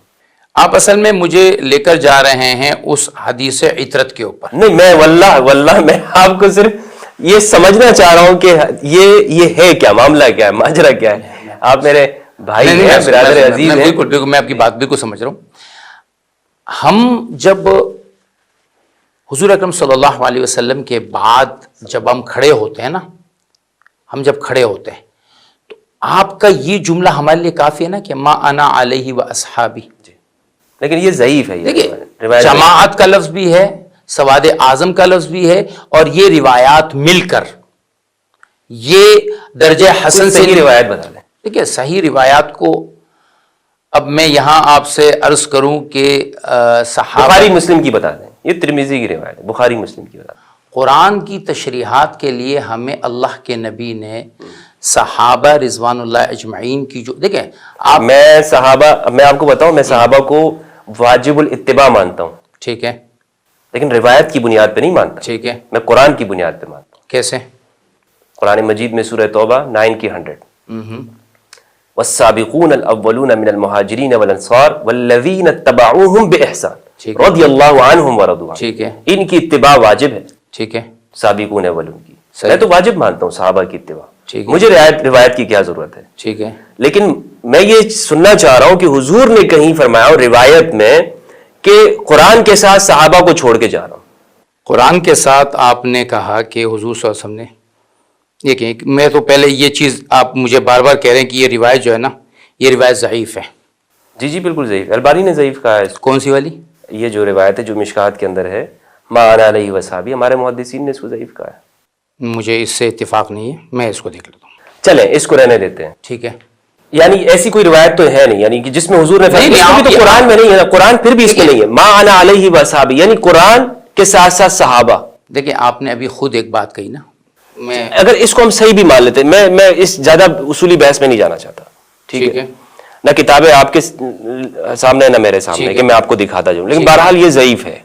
آپ اصل میں مجھے لے کر جا رہے ہیں اس حدیث عطرت کے اوپر. نہیں، میں واللہ میں آپ کو صرف یہ سمجھنا چاہ رہا ہوں کہ یہ ہے کیا معاملہ، کیا ہے ماجرا، کیا ہے. آپ میرے بھائی ہیں، برادر عزیز ہیں. بالکل میں آپ کی بات بالکل سمجھ رہا ہوں. ہم جب حضور اکرم صلی اللہ علیہ وسلم کے بعد جب ہم کھڑے ہوتے ہیں نا، ہم جب کھڑے ہوتے ہیں تو آپ کا یہ جملہ ہمارے لیے کافی ہے نا کہ ما انا علیہ و اصحابی. لیکن یہ ضعیف ہے. دیکھیے جماعت کا لفظ بھی ہے، سواد اعظم کا لفظ بھی ہے، اور یہ روایات مل کر یہ درجہ حسن سے صحیح روایت بتا دیں. دیکھیے صحیح روایات کو اب میں یہاں آپ سے عرض کروں کہ صحابہ بخاری مسلم کی بتا دیں، یہ ترمذی کی روایت ہے، بخاری مسلم کی بتا دیں۔ قرآن کی تشریحات کے لیے ہمیں اللہ کے نبی نے صحابہ رضوان اللہ اجمعین کی جو دیکھیں آپ، میں آپ کو بتاؤں، میں صحابہ کو واجب الاتباع مانتا ہوں، ٹھیک ہے، لیکن روایت کی بنیاد پہ نہیں مانتا، ٹھیک ہے، میں قرآن کی بنیاد پہ مانتا ہوں۔ کیسے؟ قرآن مجید میں سورہ توبہ 9 کی 100، والسابقون الاولون من المہاجرین والانصار والذین اتبعوہم باحسان ٹھیک ہے، رضی اللہ عنہم ورضوا عنہ، ٹھیک ہے، ان کی اتباع واجب ہے، ٹھیک ہے، سابقون اولون کی، صحیح، میں تو واجب مانتا ہوں صحابہ کی اتباع، ٹھیک ہے، مجھے روایت کی کیا ضرورت ہے؟ ٹھیک ہے، لیکن میں یہ سننا چاہ رہا ہوں کہ حضور نے کہیں فرمایا ہو روایت میں کہ قرآن کے ساتھ صحابہ کو چھوڑ کے جا رہا ہوں۔ قرآن کے ساتھ آپ نے کہا کہ حضور صلی اللہ علیہ وسلم نے، دیکھیں میں تو پہلے یہ چیز آپ مجھے بار بار کہہ رہے ہیں کہ یہ روایت جو ہے نا، یہ روایت ضعیف ہے۔ جی جی بالکل ضعیف، البانی نے ضعیف کہا ہے اس کو۔ کون سی والی؟ یہ جو روایت ہے جو مشکات کے اندر ہے، ما انا علیہ وصحابی، ہمارے محدثین نے اس کو ضعیف کہا ہے۔ مجھے اس سے اتفاق نہیں ہے، میں اس کو دیکھ لیتا ہوں۔ چلیں اس کو رہنے دیتے ہیں، ٹھیک ہے، یعنی ایسی کوئی روایت تو ہے نہیں، یعنی کہ جس میں حضور نے نہیں، اس میں بھی تو قرآن میں نہیں ہے نا، قرآن پھر بھی اس میں نہیں ہے، ما انا علیہ وصحابی، یعنی قرآن کے ساتھ ساتھ صحابہ۔ دیکھیں آپ نے ابھی خود ایک بات کہی نا، میں اگر اس کو ہم صحیح بھی مان لیتے، میں اس زیادہ اصولی بحث میں نہیں جانا چاہتا، ٹھیک ہے، نہ کتابیں آپ کے سامنے نہ میرے سامنے کہ میں آپ کو دکھاتا جاؤں، لیکن بہرحال یہ ضعیف ہے۔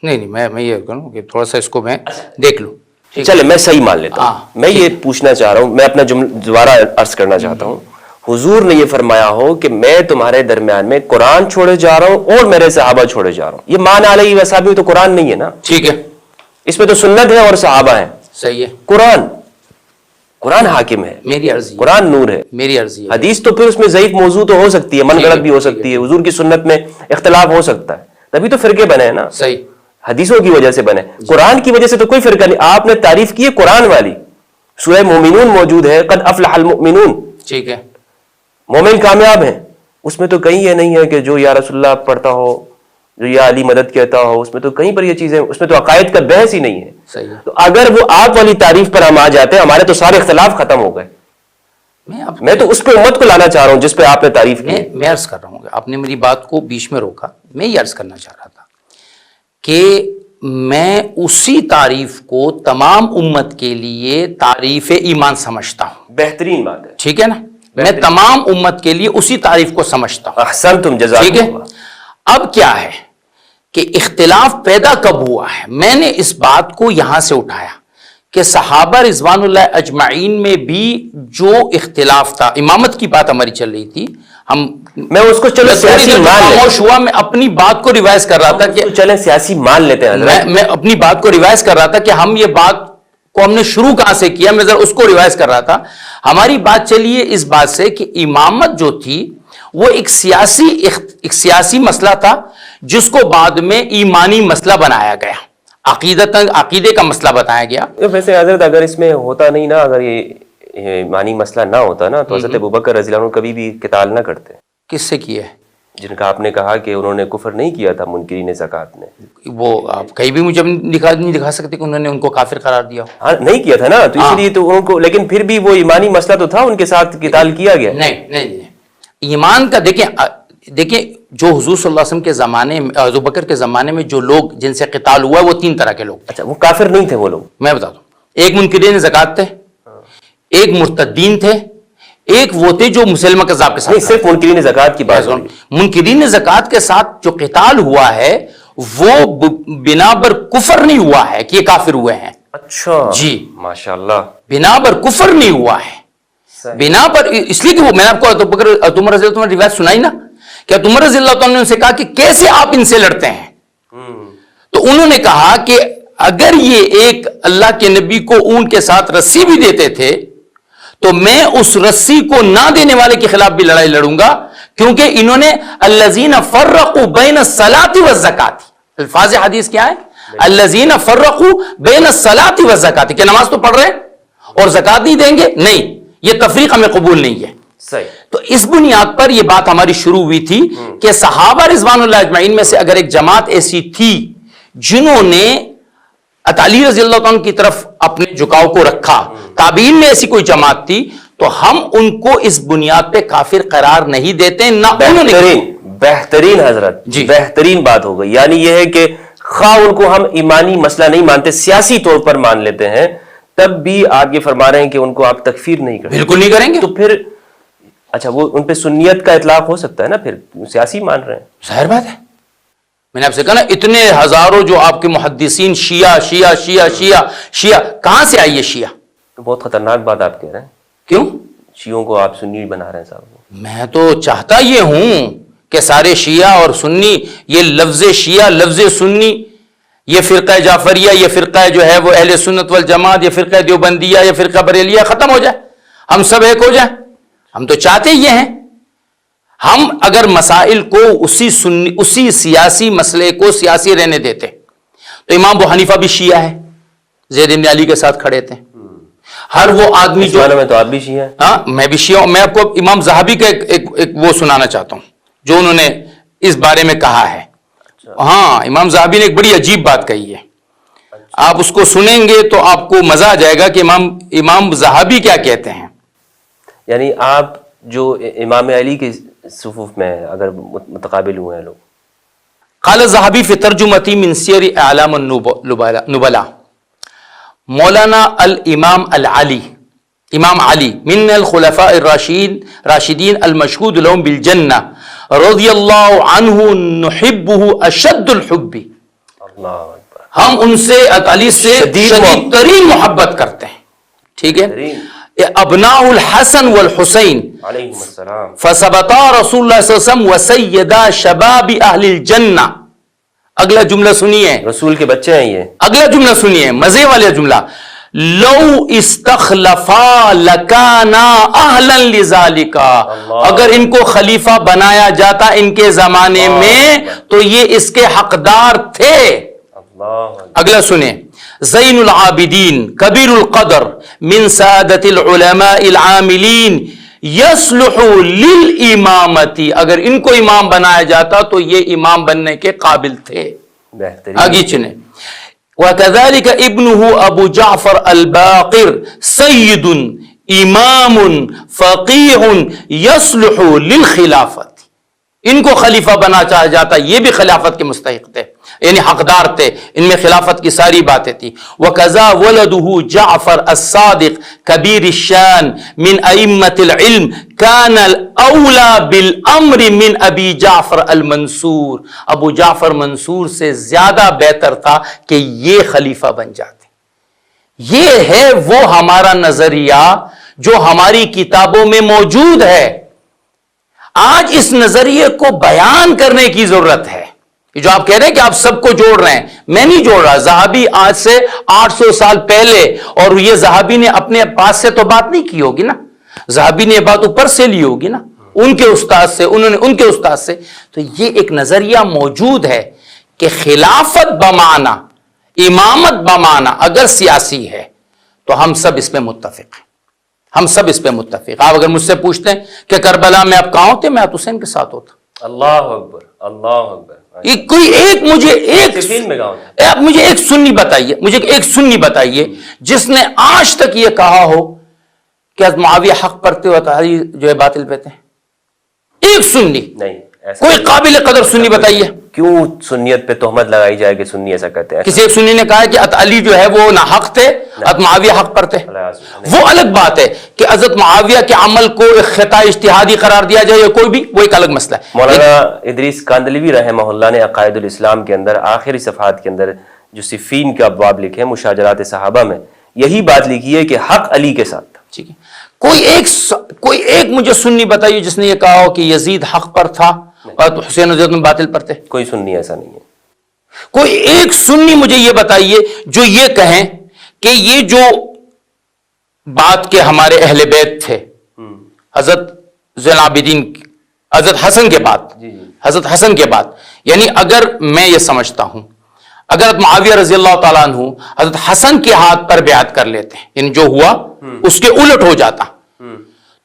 نہیں میں یہ کروں کہ تھوڑا سا اس کو میں دیکھ لوں۔ چلے میں صحیح مان لیتا ہوں۔ میں یہ پوچھنا چاہ رہا ہوں، میں اپنا دوبارہ عرض کرنا چاہتا ہوں، حضور نے یہ فرمایا ہو کہ میں تمہارے درمیان میں قرآن چھوڑے جا رہا ہوں اور میرے صحابہ چھوڑے جا رہا ہوں، یہ مان علیہ وصحابی تو قرآن نہیں ہے نا، ٹھیک ہے، اس میں تو سنت ہے اور صحابہ ہیں، صحیح ہے، قرآن حاکم ہے، میری عرضی ہے، قرآن نور ہے، میری عرضی ہے، حدیث تو پھر اس میں ضعیف موضوع تو ہو سکتی ہے، من گڑت بھی ہو سکتی ہے، حضور کی سنت میں اختلاف ہو سکتا ہے، تبھی تو فرقے بنے ہیں نا، صحیح، حدیثوں کی وجہ سے بنے، قرآن کی وجہ سے تو کوئی فرقہ نہیں۔ آپ نے تعریف کی ہے قرآن والی، سورہ مومنون موجود ہے، قد افلح المؤمنون، ٹھیک ہے، مومن کامیاب ہیں، اس میں تو کہیں یہ نہیں ہے کہ جو یا رسول اللہ پڑھتا ہو، جو یا علی مدد کہتا ہو، اس میں تو کہیں پر یہ چیزیں، اس میں تو عقائد کا بحث ہی نہیں ہے۔ صحیح ہے، تو اگر وہ آپ والی تعریف پر ہم آ جاتے ہیں، ہمارے تو سارے اختلاف ختم ہو گئے۔ میں تو اس پہ امت کو لانا چاہ رہا ہوں جس پہ آپ نے تعریف کی۔ میں عرض کر رہا ہوں، آپ نے میری بات کو بیچ میں روکا، میں یہ عرض کرنا چاہ رہا تھا کہ میں اسی تعریف کو تمام امت کے لیے تعریف ایمان سمجھتا ہوں۔ بہترین بات ہے، ٹھیک ہے نا، میں تمام امت کے لیے اسی تعریف کو سمجھتا ہوں، احسنتم، ٹھیک جزاکم ہے۔ اللہ۔ اب کیا ہے کہ اختلاف پیدا کب ہوا ہے؟ میں نے اس بات کو یہاں سے اٹھایا کہ صحابہ رضوان اللہ اجمعین میں بھی جو اختلاف تھا، امامت کی بات ہماری چل رہی تھی، میں اس کو چلو سیاسی مان خاموش ہوا، میں اپنی بات کو ریوائز کر رہا تھا کہ چلیں سیاسی مان لیتے ہیں حضرت۔ میں اپنی بات کو ریوائز کر رہا تھا کہ ہم یہ بات کو ہم نے شروع کہاں سے کیا، میں ذرا اس کو ریوائز کر رہا تھا۔ ہماری بات چلی ہے اس بات سے کہ امامت جو تھی وہ ایک سیاسی مسئلہ تھا جس کو بعد میں ایمانی مسئلہ بنایا گیا، عقیدے کا مسئلہ بتایا گیا۔ ویسے حضرت اگر اس میں ہوتا نہیں نا، اگر یہ ایمانی مسئلہ نہ ہوتا نا تو حضرت ابوبکر رضی اللہ عنہ کبھی بھی قتال نہ کرتے۔ کس سے کیا ہے؟ جن کا آپ نے کہا کہ انہوں نے کفر نہیں کیا تھا منکرین زکوٰۃ نے، وہ آپ کہیں بھی مجھے نہیں دکھا سکتے کہ انہوں نے ان کو کافر قرار دیا۔ ہاں نہیں کیا تھا نا، تو اس لیے تو ان کو، لیکن پھر بھی وہ ایمانی مسئلہ تو تھا، ان کے ساتھ قتال کیا گیا۔ نہیں، ایمان کا دیکھیں جو حضور صلی اللہ علیہ وسلم کے زمانے میں، ابوبکر کے زمانے میں جو لوگ جن سے قتال ہوا ہے وہ 3 طرح کے لوگ۔ اچھا وہ کافر نہیں تھے وہ لوگ؟ میں بتا دوں، ایک منکرین زکوٰۃ تھے، ایک مرتدین تھے، ایک وہ تھے جو مسلمہ کذاب کے ساتھ۔ نہیں، صرف منکرین زکوٰۃ کی بات ہے۔ منکرین زکوٰۃ کے ساتھ جو قتال ہوا ہے وہ بنا بر کفر نہیں ہوا ہے کہ یہ کافر ہوئے ہیں۔ اچھا جی، ماشاءاللہ، بنا بر کفر نہیں ہوا ہے، بنا پر اس لیے کہ وہ، میں نے آپ کو عمر رضی اللہ عنہ روایت سنائی نا کہ عمر رضی اللہ عنہ نے ان سے کہا کہ کیسے آپ ان سے لڑتے ہیں؟ تو انہوں نے کہا کہ اگر یہ ایک اللہ کے نبی کو اون کے ساتھ رسی بھی دیتے تھے تو میں اس رسی کو نہ دینے والے کے خلاف بھی لڑائی لڑوں گا، کیونکہ انہوں نے الذین فرقوا بین الصلاۃ والزکاۃ، الفاظ حدیث کیا ہے؟ الذین فرقوا بین الصلاۃ والزکاۃ، کہ نماز تو پڑھ رہے اور زکات نہیں دیں گے، نہیں، یہ تفریق ہمیں قبول نہیں ہے۔ صحیح۔ تو اس بنیاد پر یہ بات ہماری شروع ہوئی تھی کہ صحابہ رضوان اللہ اجمعین میں سے اگر ایک جماعت ایسی تھی جنہوں نے علی رضی اللہ عنہ کی طرف اپنے جھکاؤ کو رکھا، تابعین میں ایسی کوئی جماعت تھی تو ہم ان کو اس بنیاد پہ کافر قرار نہیں دیتے، نہ انہوں نے. بہترین حضرت جی بہترین بات ہو گئی. یعنی یہ ہے کہ خواہ ان کو ہم ایمانی مسئلہ نہیں مانتے، سیاسی طور پر مان لیتے ہیں، تب بھی آپ یہ فرما رہے ہیں کہ ان کو آپ تکفیر نہیں کریں. بالکل نہیں کریں گے. تو پھر اچھا وہ ان پہ سنیت کا اطلاق ہو سکتا ہے نا، پھر سیاسی مان رہے ہیں. ظاہر بات ہے. میں نے آپ سے کہا نا اتنے ہزاروں جو آپ کے محدثین شیعہ شیعہ شیعہ شیعہ شیعہ، کہاں سے آئی ہے شیعہ؟ بہت خطرناک بات آپ کہہ رہے ہیں. کیوں؟ شیعوں کو آپ سنی بنا رہے ہیں صاحب. میں تو چاہتا یہ ہوں کہ سارے شیعہ اور سنی، یہ لفظ شیعہ لفظ سنی، یہ فرقہ جعفریہ، یہ فرقہ جو ہے وہ اہل سنت والجماعت، یہ فرقہ دیوبندیہ، یہ فرقہ بریلیہ ختم ہو جائے، ہم سب ایک ہو جائیں. ہم تو چاہتے یہ ہیں. ہم اگر مسائل کو اسی سیاسی مسئلے کو سیاسی رہنے دیتے تو امام ابو حنیفہ بھی شیعہ ہے، زید بن علی کے ساتھ کھڑے تھے. ہر وہ آدمی جو میں تو آپ بھی شیعہ ہیں. ہاں میں بھی شیعہ ہوں. میں آپ کو امام زہبی کا ایک وہ سنانا چاہتا ہوں جو انہوں نے اس بارے میں کہا ہے. ہاں امام زہبی نے ایک بڑی عجیب بات کہی ہے. آپ اس کو سنیں گے تو آپ کو مزہ آ جائے گا کہ امام زہبی کیا کہتے ہیں. یعنی آپ جو امام علی کے صفوف میں اگر متقابل ہوئے ہیں لوگ. قال الذهبي في ترجمتي من سیر اعلام النبلاء مولانا الامام العلی امام علی من الخلفاء الراشدین المشہود لهم بالجنہ رضی اللہ عنہ نحبہ اشد الحب. اللہ اکبر. ہم ان سے علی سے شدید ترین محبت کرتے ہیں. ٹھیک ہے. ابناء الحسن والحسین علیہم السلام فثبتا رسول اللہ صلی اللہ علیہ وسلم وسیدہ شباب اہل الجنہ. اگلا جملہ سنیے، رسول کے بچے ہیں یہ. اگلا جملہ سنیے، مزے والا جملہ. لو استخلفا لکانا اہلا لذالکا، اگر ان کو خلیفہ بنایا جاتا ان کے زمانے میں تو یہ اس کے حقدار تھے. اگلا سنیں. زین العابدین کبیر القدر من سعادت العلماء العاملین یصلح للامامتی، اگر ان کو امام بنایا جاتا تو یہ امام بننے کے قابل تھے. بہترین. آگے چنیں. وَكَذَلِكَ ابْنُهُ ابو جعفر الباقر سید امام فقیح یصلح للخلافت، ان کو خلیفہ بنا چاہا جاتا یہ بھی خلافت کے مستحق تھے، یعنی حقدار تھے، ان میں خلافت کی ساری باتیں تھیں. وَكَذَا وَلَدُهُ جعفر الصادق کبیر الشان من ائمة العلم كان الاولی بالامر من ابی جعفر المنصور، ابو جعفر منصور سے زیادہ بہتر تھا کہ یہ خلیفہ بن جاتے. یہ ہے وہ ہمارا نظریہ جو ہماری کتابوں میں موجود ہے. آج اس نظریے کو بیان کرنے کی ضرورت ہے. جو آپ کہہ رہے ہیں کہ آپ سب کو جوڑ رہے ہیں، میں نہیں جوڑ رہا. زہابی آج سے 800 سال پہلے، اور یہ زہابی نے اپنے پاس سے تو بات نہیں کی ہوگی نا، زہابی نے یہ بات اوپر سے لی ہوگی نا، ان کے استاد سے، انہوں نے ان کے استاد سے. تو یہ ایک نظریہ موجود ہے کہ خلافت بمعنی، امامت بمعنی اگر سیاسی ہے تو ہم سب اس پہ متفق ہیں. ہم سب اس پہ متفق. آپ اگر مجھ سے پوچھتے ہیں کہ کربلا میں آپ کہاں ہوتے، میں حسین کے ساتھ ہوتا. اللہ اکبر اللہ اکبر. کوئی ایک مجھے آپ مجھے ایک سنی بتائیے، مجھے ایک سنی بتائیے جس نے آج تک یہ کہا ہو کہ معاویہ حق پرتے ہوتا علی جو ہے باطل پہ تھے. ایک سنی نہیں. کوئی قابل قدر سنی بتائیے. کیوں سنیت پہ تہمت لگائی جائے کہ سنی ایسا کہتے ہیں؟ کسی ایک سنی نے کہا ہے کہ علی جو ہے وہ نہ حق تھے، معاویہ حق پر تھے. وہ الگ بات ہے کہ حضرت معاویہ کے عمل کو ایک خطا اجتہادی قرار دیا جائے یا کوئی بھی، وہ ایک الگ مسئلہ ہے. مولانا ادریس کاندلوی رحمہ اللہ نے عقائد الاسلام کے اندر آخری صفحات کے اندر جو صفین کے ابواب لکھے مشاجرات صحابہ میں یہی بات لکھی ہے کہ حق علی کے ساتھ. ٹھیک ہے. کوئی ایک مجھے سنی بتائیے جس نے یہ کہا ہو کہ یزید حق پر تھا اور حسین و زید باطل پر تھے. کوئی سنی ایسا نہیں ہے. کوئی ایک سنی مجھے یہ بتائیے جو یہ کہیں کہ یہ جو بات کے ہمارے اہل بیت تھے حضرت زین العابدین، حضرت حسن کے بعد، حضرت حسن کے بعد، یعنی اگر میں یہ سمجھتا ہوں اگر حضرت معاویہ رضی اللہ تعالیٰ عنہ حضرت حسن کے ہاتھ پر بیعت کر لیتے ہیں، یعنی جو ہوا اس کے الٹ ہو جاتا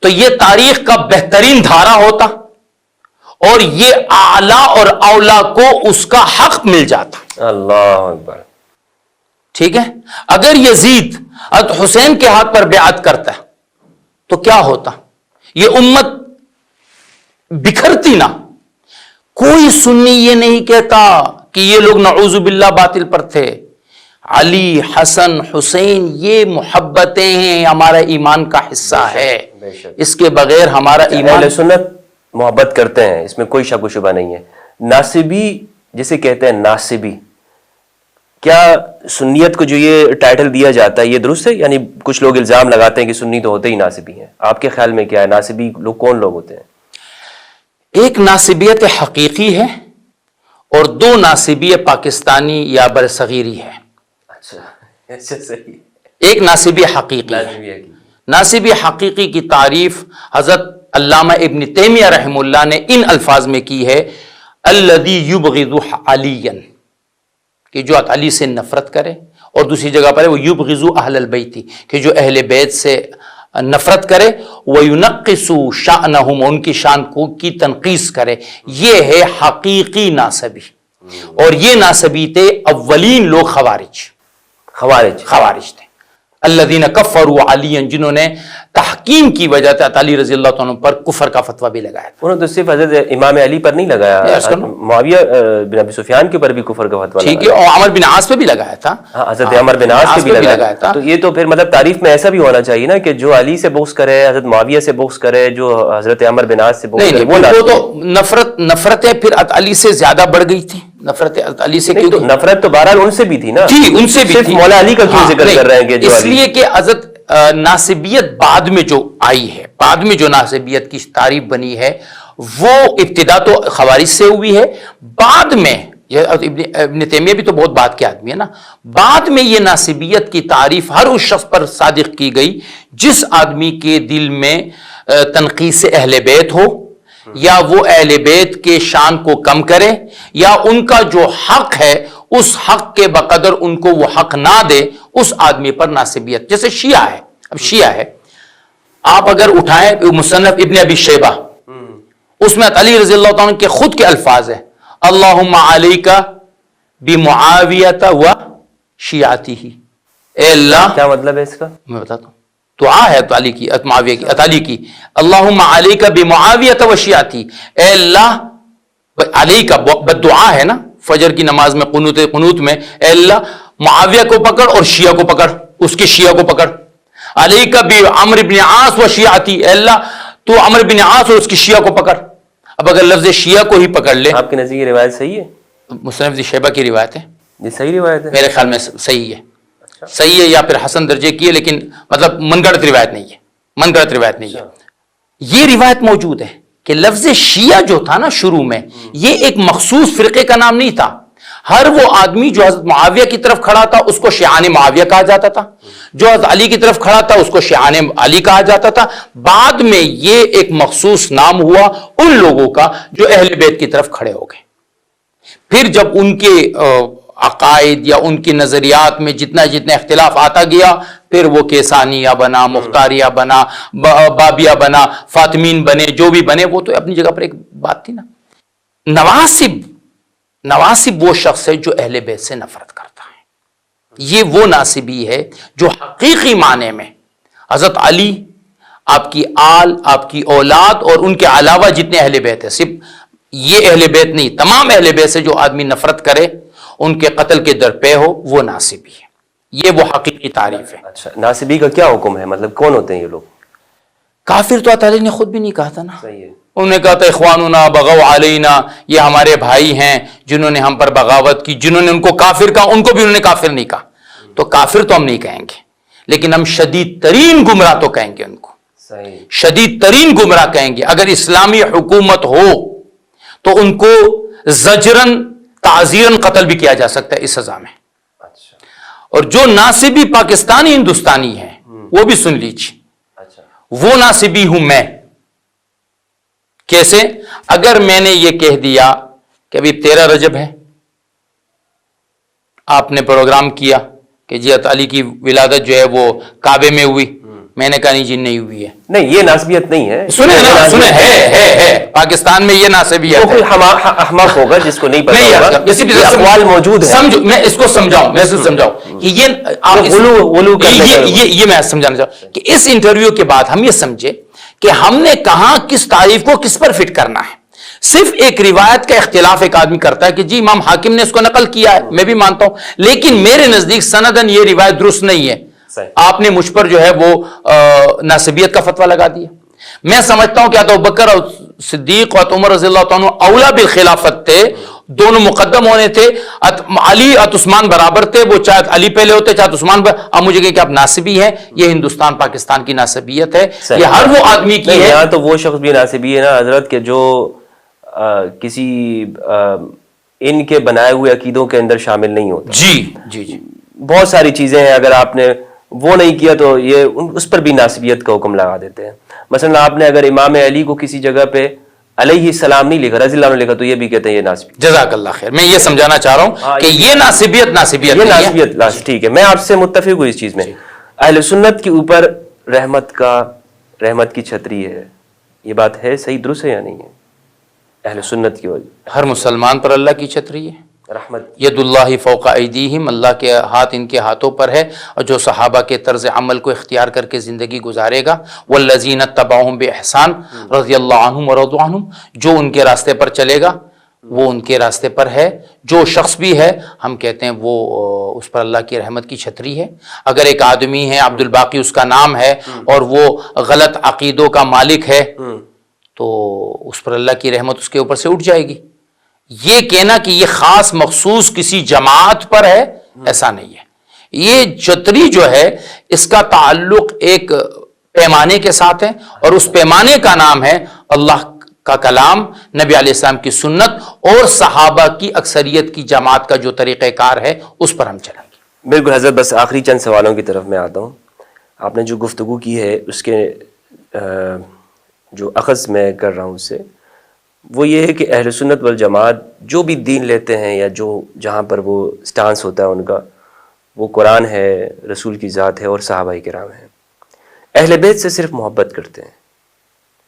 تو یہ تاریخ کا بہترین دھارا ہوتا اور یہ اعلیٰ اور اولا کو اس کا حق مل جاتا. اللہ اکبر. ٹھیک ہے. اگر یزید حضرت حسین کے ہاتھ پر بیعت کرتا تو کیا ہوتا؟ یہ امت بکھرتی نہ. کوئی سنی یہ نہیں کہتا کہ یہ لوگ نعوذ باللہ باطل پر تھے. علی، حسن، حسین یہ محبتیں ہیں، ہمارا ایمان کا حصہ ہے. اس کے بغیر ہمارا ایمان. اہل سنت محبت کرتے ہیں، اس میں کوئی شک و شبہ نہیں ہے. ناصبی جسے کہتے ہیں، ناصبی، کیا سنیت کو جو یہ ٹائٹل دیا جاتا ہے یہ درست ہے؟ یعنی کچھ لوگ الزام لگاتے ہیں کہ سنی تو ہوتے ہی ناصبی ہیں. آپ کے خیال میں کیا ہے؟ ناصبی لوگ کون لوگ ہوتے ہیں؟ ایک ناصبیت حقیقی ہے اور دو ناصبیت پاکستانی یا برصغیری ہے. اچھا صحیح. ایک ناصبی حقیقی ہے. ناصبی حقیقی کی تعریف حضرت علامہ ابن تیمیہ رحمہ اللہ نے ان الفاظ میں کی ہے: الذی یبغض علیٰ، کہ جو علی سے نفرت کرے. اور دوسری جگہ پر ہے وہ یبغض اہل البیت، کہ جو اہل بیت سے نفرت کرے. وَيُنَقِّصُ شَأْنَهُمْ، ان کی شان کو کی تنقیص کرے. یہ ہے حقیقی ناصبی. اور یہ ناصبی تھے اولین لوگ خوارج تھے. الذین کفروا علیٰ، جنہوں نے تحکیم کی وجہ سے علی رضی اللہ عنہ پر کفر کا فتویٰ بھی لگایا. انہوں نے تو صرف حضرت امام علی پر نہیں لگایا، معاویہ بن ابی سفیان کے پر بھی کفر کا فتویٰ ٹھیک ہے، اور عمر بن عاص پہ بھی لگایا تھا. حضرت عمر بن عاص پہ بھی لگایا تھا. تو یہ تو پھر مطلب تعریف میں ایسا بھی ہونا چاہیے نا کہ جو علی سے بغض کرے، حضرت معاویہ سے بغض کرے، جو حضرت عمر بن عاص سے بغض کرے، وہ تو نفرتیں پھر علی سے زیادہ بڑھ گئی تھی. نفرت علی سے کیوں؟ نفرت تو بہرحال ان سے بھی تھی نا. جی، ان سے بھی صرف تھی. مولا علی کا کیوں ذکر کر رہے ہیں کہ جو اس لیے کہ حضرت ناصبیت بعد میں جو آئی ہے، بعد میں جو ناصبیت کی تعریف بنی ہے، وہ ابتدا تو خوارج سے ہوئی ہے. بعد میں ابن تیمیہ بھی تو بہت بعد کے آدمی ہے نا. بعد میں یہ ناصبیت کی تعریف ہر اس شخص پر صادق کی گئی جس آدمی کے دل میں تنقیص اہل بیت ہو، یا وہ اہل بیت کے شان کو کم کرے، یا ان کا جو حق ہے اس حق کے بقدر ان کو وہ حق نہ دے، اس آدمی پر ناصبیت. جیسے شیعہ ہے. اب شیعہ ہے، آپ اگر اٹھائیں مصنف ابن ابی شیبہ، اس میں علی رضی اللہ عنہ کے خود کے الفاظ ہیں: اللہم علیک بمعاویۃ و شیعتی. اے اللہ، کیا مطلب ہے اس کا؟ میں بتاتا ہوں. دعا ہے تو علی کی، معاویہ کی، علی کی. اللہم علیک بمعاویۃ و شیعتی. اے اللہ، علی کا بدعا ہے نا فجر کی نماز میں، قنوت میں: اے اللہ معاویہ کو پکڑ اور شیعہ کو پکڑ، اس کے شیعہ کو پکڑ. علیک بعمر بن عاص و شیعتی. اے اللہ تو عمر بن عاص اور اس کی شیعہ کو پکڑ. اب اگر لفظ شیعہ کو ہی پکڑ لے، آپ کے نزدیک یہ روایت صحیح ہے؟ مصنف ابن شیبہ کی روایت ہے. یہ صحیح روایت ہے میرے خیال میں صحیح ہے. صحیح ہے یا پھر حسن درجے کی ہے، لیکن مطلب من گڑت روایت نہیں ہے. من گڑت روایت نہیں ہے. یہ روایت موجود ہے کہ لفظ شیعہ جو تھا نا شروع میں، یہ ایک مخصوص فرقے کا نام نہیں تھا. ہر وہ آدمی جو حضرت معاویہ کی طرف کھڑا تھا اس کو شیعان معاویہ کہا جاتا تھا، جو حضرت علی کی طرف کھڑا تھا اس کو شیعان علی کہا جاتا تھا. بعد میں یہ ایک مخصوص نام ہوا ان لوگوں کا جو اہل بیت کی طرف کھڑے ہو گئے. پھر جب ان کے عقائد یا ان کی نظریات میں جتنا اختلاف آتا گیا، پھر وہ کیسانیہ بنا، مختاریہ بنا، بابیہ بنا، فاطمین بنے، جو بھی بنے، وہ تو اپنی جگہ پر ایک بات تھی نا. نواسب وہ شخص ہے جو اہل بیت سے نفرت کرتا ہے. یہ وہ ناصبی ہے جو حقیقی معنی میں حضرت علی، آپ کی آل، آپ کی اولاد اور ان کے علاوہ جتنے اہل بیت ہیں، صرف یہ اہل بیت نہیں، تمام اہل بیت سے جو آدمی نفرت کرے، ان کے قتل کے درپے ہو، وہ ناصبی ہے. یہ وہ حقیقی تعریف ہے. اچھا، ناصبی کا کیا حکم ہے؟ مطلب کون ہوتے ہیں یہ لوگ؟ کافر تو تعالی نے خود بھی نہیں کہا تھا نا. صحیح ہے. انہوں نے کہا تھا اخواننا بغوا علینا، یہ ہمارے بھائی ہیں جنہوں نے ہم پر بغاوت کی. جنہوں نے ان کو کافر کہا، ان کو بھی انہوں نے کافر نہیں کہا. تو کافر تو ہم نہیں کہیں گے، لیکن ہم شدید ترین گمراہ تو کہیں گے ان کو. صحیح. شدید ترین گمراہ کہیں گے. اگر اسلامی حکومت ہو تو ان کو زجرن تعزیرن قتل بھی کیا جا سکتا ہے اس سزا میں. اچھا. اور جو ناصبی پاکستانی ہندوستانی ہیں وہ بھی سن لیجیے. اچھا. وہ ناصبی ہوں میں. کیسے؟ اگر میں نے یہ کہہ دیا کہ ابھی 13 رجب ہے، آپ نے پروگرام کیا کہ جی علی کی ولادت جو ہے وہ کعبے میں ہوئی، میں نے کہا نہیں جی نہیں ہوئی ہے. نہیں یہ ناسبیت نہیں ہے. سنیں ہے پاکستان میں یہ ناسبیت کوئی احمق ہوگا جس کو نہیں پتا ہوگا. یہ اقوال موجود ہے. سمجھو میں اس کو سمجھاؤں کہ یہ میں سمجھانا چاہوں کہ اس انٹرویو کے بعد ہم یہ سمجھے کہ ہم نے کہاں کس تعریف کو کس پر فٹ کرنا ہے. صرف ایک روایت کا اختلاف ایک آدمی کرتا ہے کہ جی امام حاکم نے اس کو نقل کیا ہے, میں بھی مانتا ہوں, لیکن میرے نزدیک سندن یہ روایت درست نہیں ہے. آپ نے مجھ پر جو ہے وہ ناسبیت کا فتویٰ لگا دیا. میں سمجھتا ہوں کہ ابوبکر اور صدیق اور عمر رضی اللہ عنہ اولا بالخلافت تھے, دونوں مقدم ہونے تھے. علی اور عثمان برابر تھے, وہ چاہے علی پہلے ہوتے چاہے عثمان. اب مجھے کہیں کہ آپ ناسبی ہیں, یہ ہندوستان پاکستان کی ناسبیت ہے, یہ ہر وہ آدمی کی ہے. یہاں تو وہ شخص بھی ناسبی ہے نا حضرت کہ جو کسی ان کے بنائے ہوئے عقیدوں کے اندر شامل نہیں ہوتا. جی بہت ساری چیزیں ہیں, اگر آپ نے وہ نہیں کیا تو یہ اس پر بھی ناسبیت کا حکم لگا دیتے ہیں. مثلا آپ نے اگر امام علی کو کسی جگہ پہ علیہ السلام نہیں لکھا, رضی اللہ عنہ لکھا, تو یہ بھی کہتے ہیں یہ ناسبیت. جزاک اللہ خیر. میں یہ سمجھانا چاہ رہا ہوں کہ یہ ناسبیت ٹھیک ہے. میں آپ سے متفق ہوں اس چیز میں. اہل سنت کے اوپر رحمت کی چھتری ہے, یہ بات ہے صحیح درست ہے یا نہیں ہے؟ اہل سنت کی وجہ ہر مسلمان پر اللہ کی چھتری ہے. رحمت ید اللہ فوق ایدیہم, اللہ کے ہاتھ ان کے ہاتھوں پر ہے, اور جو صحابہ کے طرز عمل کو اختیار کر کے زندگی گزارے گا. والذین اتبعوہم بإحسان رضی اللہ عنہم ورضوا عنہم, جو ان کے راستے پر چلے گا وہ ان کے راستے پر ہے. جو شخص بھی ہے ہم کہتے ہیں وہ اس پر اللہ کی رحمت کی چھتری ہے. اگر ایک آدمی ہے عبد الباقی اس کا نام ہے اور وہ غلط عقیدوں کا مالک ہے تو اس پر اللہ کی رحمت اس کے اوپر سے اٹھ جائے گی. یہ کہنا کہ یہ خاص مخصوص کسی جماعت پر ہے, ایسا نہیں ہے. یہ چھتری جو ہے اس کا تعلق ایک پیمانے کے ساتھ ہے, اور اس پیمانے کا نام ہے اللہ کا کلام, نبی علیہ السلام کی سنت اور صحابہ کی اکثریت کی جماعت کا جو طریقہ کار ہے اس پر ہم چلیں گے. بالکل حضرت. بس آخری چند سوالوں کی طرف میں آتا ہوں. آپ نے جو گفتگو کی ہے اس کے جو اخذ میں کر رہا ہوں اس سے, وہ یہ ہے کہ اہل سنت والجماعت جو بھی دین لیتے ہیں یا جو جہاں پر وہ سٹانس ہوتا ہے ان کا, وہ قرآن ہے, رسول کی ذات ہے اور صحابہ کرام ہیں. اہل بیت سے صرف محبت کرتے ہیں,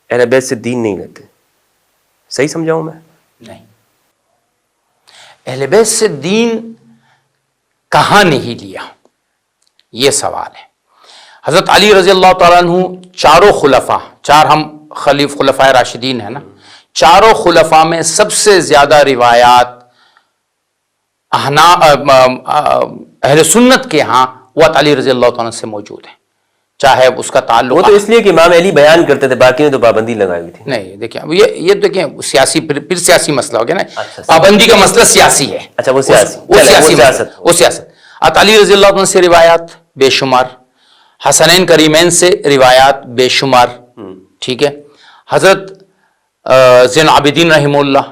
اہل بیت سے دین نہیں لیتے. صحیح سمجھاؤں میں؟ نہیں, اہل بیت سے دین کہاں نہیں لیا, یہ سوال ہے. حضرت علی رضی اللہ تعالیٰ عنہ چاروں خلفاء, چار ہم خلفائے راشدین ہیں نا, چاروں خلفاء میں سب سے زیادہ روایات اہل سنت کے ہاں وہ علی رضی اللہ تعالیٰ سے موجود ہیں, چاہے اس کا تعلق. وہ تو اس لیے کہ امام علی بیان کرتے تھے, باقی نے تو پابندی لگائی ہوئی تھی. نہیں دیکھیں یہ دیکھیں سیاسی پھر سیاسی مسئلہ ہو گیا نا, پابندی کا مسئلہ سیاسی ہے. اچھا وہ سیاست. علی رضی اللہ عنہ سے روایات بے شمار, حسنین کریمین سے روایات بے شمار, ٹھیک ہے. حضرت زین العابدین رحمہ اللہ,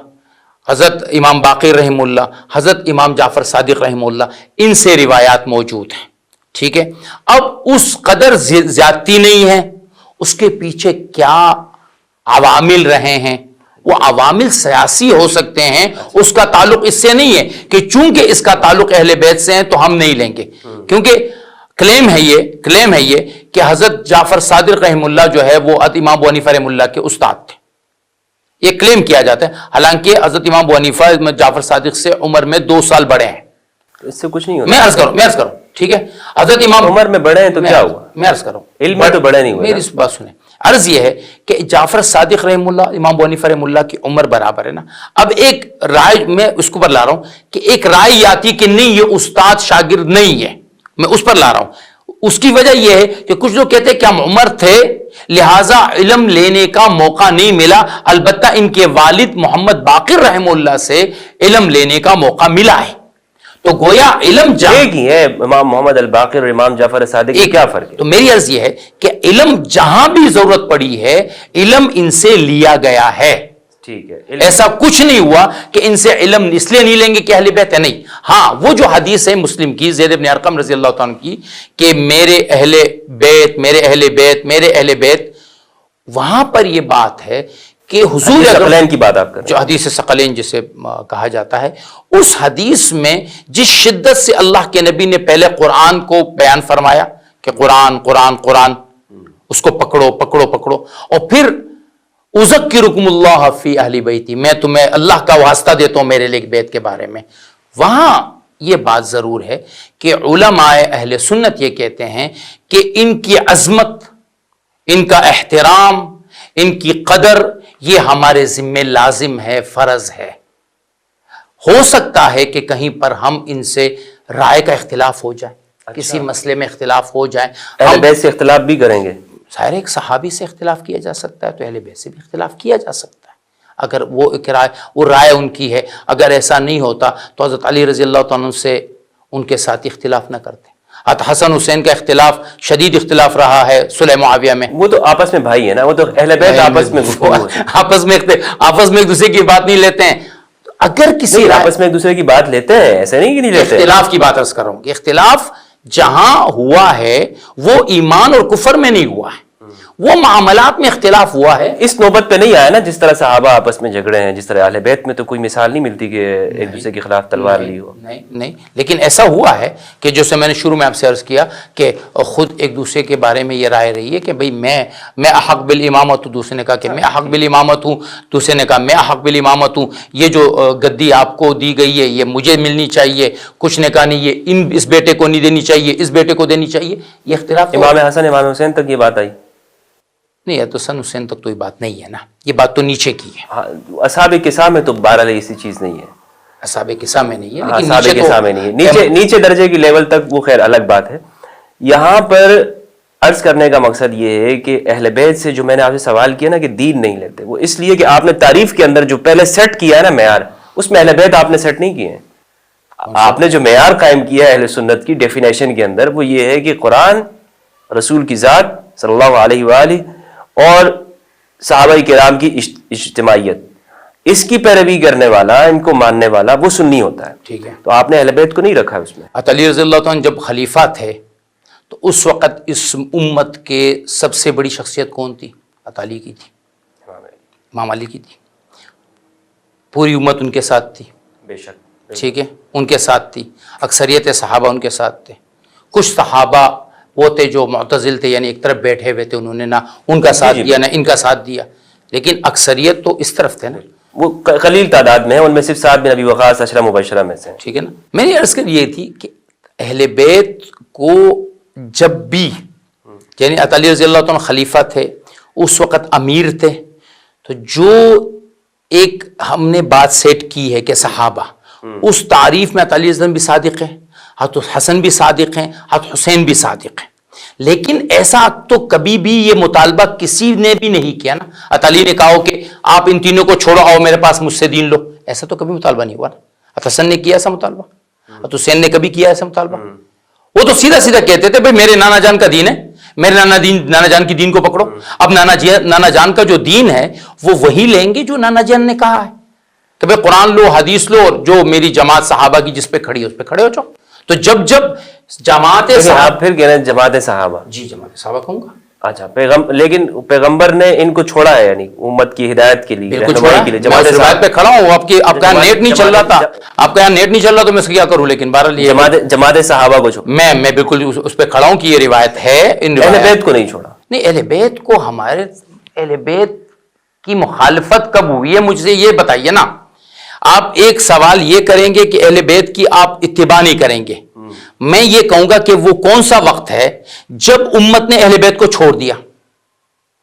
حضرت امام باقر رحمہ اللہ, حضرت امام جعفر صادق رحمہ اللہ, ان سے روایات موجود ہیں, ٹھیک ہے. اب اس قدر زیادتی نہیں ہے, اس کے پیچھے کیا عوامل رہے ہیں, وہ عوامل سیاسی ہو سکتے ہیں, اس کا تعلق اس سے نہیں ہے کہ چونکہ اس کا تعلق اہل بیت سے ہے تو ہم نہیں لیں گے. کیونکہ کلیم ہے یہ کہ حضرت جعفر صادق رحمہ اللہ جو ہے وہ امام ابو حنیفہ رحمہ اللہ کے استاد تھے, یہ کلیم کیا جاتا ہے. حالانکہ حضرت امام ابو حنیفہ جعفر صادق سے عمر میں 2 سال بڑے ہیں. اس سے کچھ نہیں ہوتا. میں عرض کروں ٹھیک ہے. حضرت امام عمر میں بڑے ہیں تو کیا ہوا, میں عرض کروں علم میں تو بڑے نہیں ہوئے. میری اس بات سنیں, عرض یہ ہے کہ جعفر صادق رحمہ اللہ امام ابو حنیفہ رحمہ اللہ کی عمر برابر ہے نا. اب ایک رائے میں اس کو پر لا رہا ہوں کہ ایک رائے آتی کہ نہیں یہ استاد شاگرد نہیں ہے, میں اس پر لا رہا ہوں. اس کی وجہ یہ ہے کہ کچھ لوگ کہتے ہیں کہ ہم عمر تھے لہٰذا علم لینے کا موقع نہیں ملا, البتہ ان کے والد محمد باقر رحمہ اللہ سے علم لینے کا موقع ملا ہے. تو گویا علم ایک ہی ہے, امام محمد الباقر اور امام جعفر صادق, کیا فرق ہے؟ تو میری عرض یہ ہے کہ علم جہاں بھی ضرورت پڑی ہے علم ان سے لیا گیا ہے, ٹھیک ہے. ایسا کچھ نہیں ہوا کہ ان سے علم اس لیے نہیں لیں گے کہ اہل بیت ہے, نہیں. ہاں وہ جو حدیث ہے مسلم کی زید بن ارقم رضی اللہ تعالیٰ کی کہ میرے اہل بیت, وہاں پر یہ بات ہے کہ حضور ثقلین کی بات آپ کر رہے ہیں, جو حدیث ثقلین جسے کہا جاتا ہے, اس حدیث میں جس شدت سے اللہ کے نبی نے پہلے قرآن کو بیان فرمایا کہ قرآن قرآن قرآن, اس کو پکڑو پکڑو پکڑو. اور پھر اذکرکم اللہ فی اہل بیتی، میں تمہیں اللہ کا واسطہ دیتا ہوں میرے لیے بیت کے بارے میں. وہاں یہ بات ضرور ہے کہ علماء اہل سنت یہ کہتے ہیں کہ ان کی عظمت، ان کا احترام، ان کی قدر یہ ہمارے ذمہ لازم ہے، فرض ہے. ہو سکتا ہے کہ کہیں پر ہم ان سے رائے کا اختلاف ہو جائے، کسی مسئلے میں اختلاف ہو جائے. اہل بیت سے اختلاف بھی کریں گے. ظاہر ایک صحابی سے اختلاف کیا جا سکتا ہے تو اہل بیت سے بھی اختلاف کیا جا سکتا ہے اگر وہ رائے ان کی ہے. اگر ایسا نہیں ہوتا تو حضرت علی رضی اللہ تعالیٰ سے ان کے ساتھ اختلاف نہ کرتے. حسن حسین کا اختلاف، شدید اختلاف رہا ہے صلح معاویہ میں. وہ تو آپس میں بھائی ہے نا، وہ تو اہل بیت آپس میں آپس میں ایک دوسرے کی بات نہیں لیتے ہیں. اگر کسی آپس میں ایک دوسرے کی بات لیتے ہیں، ایسے نہیں کہ نہیں لیتے. اختلاف کی بات عرض کر رہا ہوں کہ اختلاف جہاں ہوا ہے وہ ایمان اور کفر میں نہیں ہوا ہے، وہ معاملات میں اختلاف ہوا ہے. اس نوبت پہ نہیں آیا نا جس طرح صحابہ آپس میں جھگڑے ہیں، جس طرح اہل بیت میں تو کوئی مثال نہیں ملتی کہ ایک دوسرے کے خلاف تلوار لی ہو. نہیں، لیکن ایسا ہوا ہے کہ جیسے میں نے شروع میں آپ سے عرض کیا کہ خود ایک دوسرے کے بارے میں یہ رائے رہی ہے کہ بھئی میں احق بالامامت ہوں، دوسرے نے کہا کہ میں احق بالامامت ہوں، دوسرے نے کہا میں احق بالامامت ہوں، یہ جو گدی آپ کو دی گئی ہے یہ مجھے ملنی چاہیے. کچھ نے کہا نہیں یہ اس بیٹے کو نہیں دینی چاہیے، اس بیٹے کو دینی چاہیے. یہ اختلاف امام حسن امام حسین تک یہ بات آئی نہیں ہے تو حسن حسین تک تو یہ بات نہیں ہے نا، یہ بات تو نیچے کی ہے. اصحاب کسا میں تو بہرحال ایسی چیز نہیں ہے. اصحاب کسا میں نہیں ہے، لیکن اصحاب کسا میں نہیں ہے. نیچے درجے کی لیول تک وہ خیر الگ بات ہے. یہاں پر عرض کرنے کا مقصد یہ ہے کہ اہل بیت سے جو میں نے آپ سے سوال کیا نا کہ دین نہیں لیتے، وہ اس لیے کہ آپ نے تعریف کے اندر جو پہلے سیٹ کیا ہے نا معیار، اس میں اہل بیت آپ نے سیٹ نہیں کیے ہیں. آپ نے جو معیار قائم کیا ہے اہل سنت کی ڈیفینیشن کے اندر وہ یہ ہے کہ قرآن، رسول کی ذات صلی اللہ علیہ وآلہ اور صحابہ کرام کی اجتماعیت، اس کی پیروی کرنے والا، ان کو ماننے والا وہ سنی ہوتا ہے. ٹھیک ہے. تو آپ نے اہل بیت کو نہیں رکھا اس میں. علی رضی اللہ عنہ جب خلیفہ تھے تو اس وقت اس امت کے سب سے بڑی شخصیت کون تھی؟ علی کی تھی، امام علی کی تھی. پوری امت ان کے ساتھ تھی، بے شک. ٹھیک ہے، ان کے ساتھ تھی. اکثریت صحابہ ان کے ساتھ تھے. کچھ صحابہ وہ تھے جو معتزل تھے، یعنی ایک طرف بیٹھے ہوئے تھے، انہوں نے نہ ان کا ساتھ دیا نہ ان کا ساتھ دیا، لیکن اکثریت تو اس طرف تھے نا. وہ قلیل تعداد میں ہیں، ان میں صرف سعد بن ابی وقاص عشرہ مبشرہ میں سے. ٹھیک ہے نا. میری عرض کر یہ تھی کہ اہل بیت کو جب بھی، یعنی علی رضی اللہ عنہ خلیفہ تھے، اس وقت امیر تھے، تو جو ایک ہم نے بات سیٹ کی ہے کہ صحابہ، اس تعریف میں علی رضی اللہ بھی صادق ہیں، حضرت حسن بھی صادق ہیں، حضرت حسین بھی صادق ہیں. لیکن ایسا تو کبھی بھی یہ مطالبہ کسی نے بھی نہیں کیا نا. علی نے کہا ہو کہ آپ ان تینوں کو چھوڑو، آؤ میرے پاس مجھ سے دین لو، ایسا تو کبھی مطالبہ نہیں ہوا نا. حضرت حسن نے کیا ایسا مطالبہ، حضرت حسین نے کبھی کیا ایسا مطالبہ؟ وہ تو سیدھا سیدھا کہتے تھے بھائی میرے نانا جان کا دین ہے، میرے نانا جان کی دین کو پکڑو. اب نانا جان کا جو دین ہے وہ وہی لیں گے جو نانا جان نے کہا ہے کہ بھائی قرآن لو، حدیث لو، اور جو میری جماعت صحابہ کی جس پہ کھڑی ہے اس پہ کھڑے ہو جاؤ. تو جب جماعت آپ پھر کہہ رہے ہیں جماعت صحابہ، جی جماعت صحابہ کہوں گا. اچھا، لیکن پیغمبر نے ان کو چھوڑا ہے، یعنی امت کی ہدایت کے لیے، رہنمائی کے لیے. جماعت پہ کھڑا ہوں. آپ کا نیٹ نہیں چل رہا تھا، آپ کا یہاں نیٹ نہیں چل رہا تو میں کیا کروں، لیکن بہرحال جماعت صحابہ کو چھوڑا. میں بالکل اس پہ کھڑا ہوں کہ یہ روایت ہے. اہل بیت کو نہیں چھوڑا. نہیں، اہل بیت کو، ہمارے اہل بیت کی مخالفت کب ہوئی ہے مجھ سے یہ بتائیے نا. آپ ایک سوال یہ کریں گے کہ اہل بیت کی آپ اتباع نہیں کریں گے، میں یہ کہوں گا کہ وہ کون سا وقت ہے جب امت نے اہل بیت کو چھوڑ دیا؟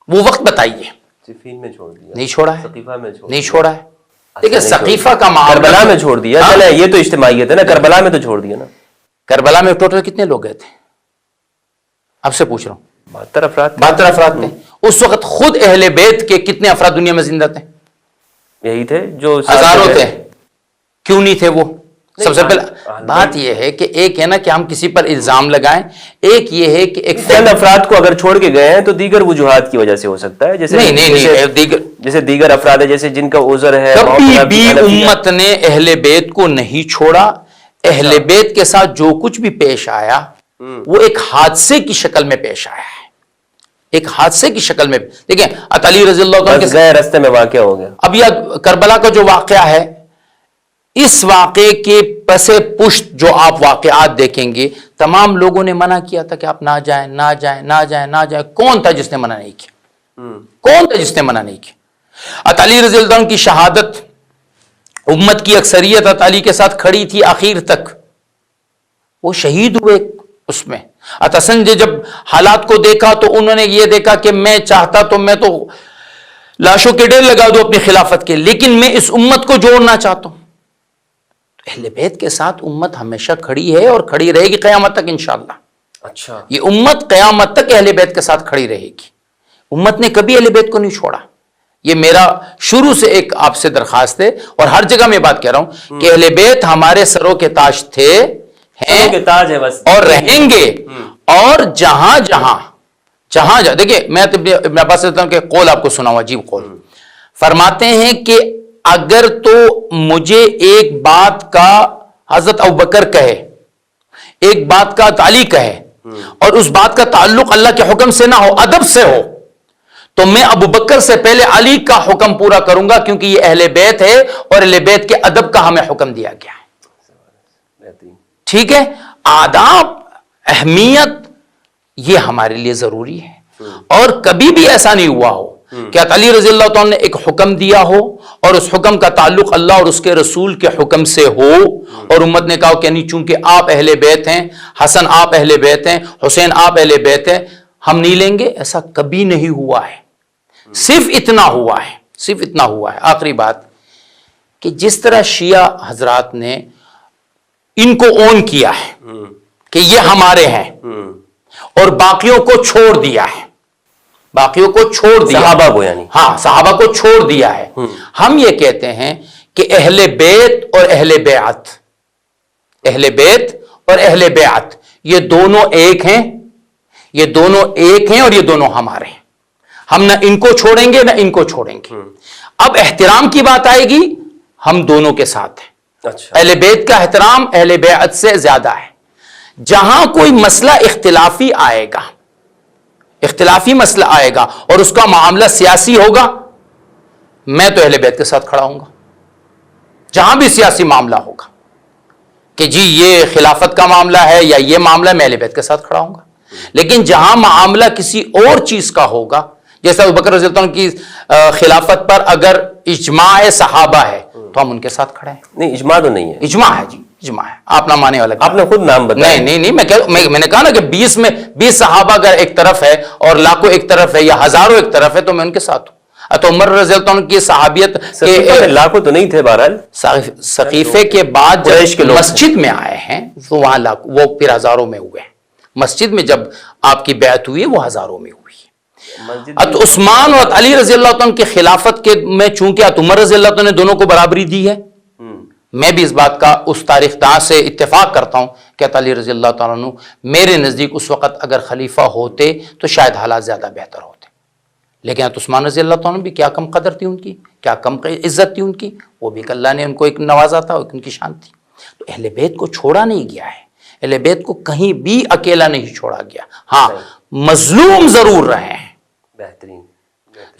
وہ وقت بتائیے. صفین میں چھوڑ دیا، نہیں چھوڑا ہے، سقیفہ میں نہیں چھوڑا ہے. دیکھیں سقیفہ کا معاملہ کربلا میں چھوڑ دیا. چلے یہ تو اجتماعیت ہے نا، کربلا میں تو چھوڑ دیا نا. کربلا میں ٹوٹل کتنے لوگ گئے تھے آپ سے پوچھ رہا ہوں؟ 72 افراد تھے. اس وقت خود اہل بیت کے کتنے افراد دنیا میں زندہ تھے؟ یہی تھے جو ہزاروں تھے. کیوں نہیں تھے وہ؟ سب سے پہلے بات یہ ہے کہ ایک ہے نا کہ ہم کسی پر الزام لگائیں، ایک یہ ہے کہ ایک چند افراد کو اگر چھوڑ کے گئے ہیں تو دیگر وجوہات کی وجہ سے ہو سکتا ہے، جیسے دیگر افراد ہے جیسے جن کا عذر ہے. کبھی بھی امت نے اہل بیت کو نہیں چھوڑا. اہل بیت کے ساتھ جو کچھ بھی پیش آیا وہ ایک حادثے کی شکل میں پیش آیا ہے، ایک حادثے کی شکل میں. دیکھیں علی رضی اللہ عنہ کے گئے رستے میں واقعہ ہو گیا. اب یہ کربلا کا جو واقعہ ہے اس واقعے کے پس پشت جو آپ واقعات دیکھیں گے، تمام لوگوں نے منع کیا تھا کہ آپ نہ جائیں نہ جائیں نہ جائیں نہ جائیں. کون تھا جس نے منع نہیں کیا؟ کون تھا جس نے منع نہیں کیا؟ علی رضی اللہ عنہ کی شہادت، امت کی اکثریت علی کے ساتھ کھڑی تھی آخر تک، وہ شہید ہوئے اس میں. حسن نے جب حالات کو دیکھا تو انہوں نے یہ دیکھا کہ میں چاہتا تو میں تو لاشوں کے ڈھیر لگا دوں اپنی خلافت کے، لیکن میں اس امت کو جوڑنا چاہتا ہوں. اہل بیت کے ساتھ امت ہمیشہ کھڑی ہے اور کھڑی رہے گی قیامت تک انشاءاللہ. اچھا، یہ امت قیامت تک اہل بیت کے ساتھ کھڑی رہے گی. امت نے کبھی اہل بیت کو نہیں چھوڑا. یہ میرا شروع سے ایک آپ سے درخواست ہے، اور ہر جگہ میں بات کہہ رہا ہوں کہ اہل بیت ہمارے سروں کے تاج تھے، ہیں کے تاج ہے بس، اور رہیں گے. اور جہاں دیکھیے میں ابن عباس سے کہ قول آپ کو سناؤں، عجیب قول. فرماتے ہیں کہ اگر تو مجھے ایک بات کا حضرت ابوبکر کہے، ایک بات کا علی کہے، اور اس بات کا تعلق اللہ کے حکم سے نہ ہو، ادب سے ہو، تو میں ابوبکر سے پہلے علی کا حکم پورا کروں گا، کیونکہ یہ اہل بیت ہے اور اہل بیت کے ادب کا ہمیں حکم دیا گیا ہے. ٹھیک ہے، آداب، اہمیت، یہ ہمارے لیے ضروری ہے. اور کبھی بھی ایسا نہیں ہوا ہو کہ علی رضی اللہ عنہ نے ایک حکم دیا ہو اور اس حکم کا تعلق اللہ اور اس کے رسول کے حکم سے ہو، اور امت نے کہا کہ نہیں چونکہ آپ اہل بیت ہیں، حسن آپ اہل بیت ہیں، حسین آپ اہل بیت ہیں، ہم نہیں لیں گے. ایسا کبھی نہیں ہوا ہے. صرف اتنا ہوا ہے. آخری بات کہ جس طرح شیعہ حضرات نے ان کو اون کیا ہے کہ یہ ہمارے ہیں اور باقیوں کو چھوڑ دیا ہے، صحابہ کو، یعنی ہاں صحابہ کو چھوڑ دیا ہے. ہم یہ کہتے ہیں کہ اہل بیت اور اہل بیعت یہ دونوں ایک ہیں، اور یہ دونوں ہمارے ہیں. ہم نہ ان کو چھوڑیں گے نہ ان کو چھوڑیں گے. اب احترام کی بات آئے گی، ہم دونوں کے ساتھ ہیں. اچھا، اہل بیت کا احترام اہل بیعت سے زیادہ ہے. جہاں کوئی مسئلہ اختلافی مسئلہ آئے گا اور اس کا معاملہ سیاسی ہوگا، میں تو اہل بیت کے ساتھ کھڑا ہوں گا. جہاں بھی سیاسی معاملہ ہوگا کہ جی یہ خلافت کا معاملہ ہے یا یہ معاملہ، میں اہل بیت کے ساتھ کھڑا ہوں گا. لیکن جہاں معاملہ کسی اور چیز کا ہوگا، جیسا ابوبکر رضی اللہ عنہ کی خلافت پر اگر اجماع صحابہ ہے تو ہم ان کے ساتھ کھڑے ہیں. نہیں اجماع تو نہیں ہے، اجماع ہے جی، اجماع ہے. آپ نہ مانے والا، آپ نے خود نام بتایا. نہیں میں نے کہا نا کہ 20 صحابہ اگر ایک طرف ہے اور لاکھوں ایک طرف ہے یا ہزاروں ایک طرف ہے تو میں ان کے ساتھ ہوں. تو عمر رضی اللہ عنہ کی صحابیت کے لاکھوں تو نہیں تھے، بہرحال سقیفے کے بعد جب مسجد میں آئے ہیں تو وہاں لاکھوں، وہ پھر ہزاروں میں ہوئے. مسجد میں جب آپ کی بیعت ہوئی وہ ہزاروں میں ہوئی. ات عثمان اور علی رضی اللہ عنہ کی خلافت کے میں چونکہ عمر رضی اللہ عنہ نے دونوں کو برابری دی ہے، میں بھی اس بات کا اس تاریخ داں سے اتفاق کرتا ہوں کہ علی رضی اللہ تعالیٰ عنہ میرے نزدیک اس وقت اگر خلیفہ ہوتے تو شاید حالات زیادہ بہتر ہوتے. لیکن عثمان رضی اللہ تعالیٰ عنہ بھی کیا کم قدر تھی ان کی، کیا کم عزت تھی ان کی، وہ بھی اللہ نے ان کو ایک نوازا تھا، ان کی شان تھی. تو اہل بیت کو چھوڑا نہیں گیا ہے، اہل بیت کو کہیں بھی اکیلا نہیں چھوڑا گیا. ہاں مظلوم ضرور رہے ہیں، بہترین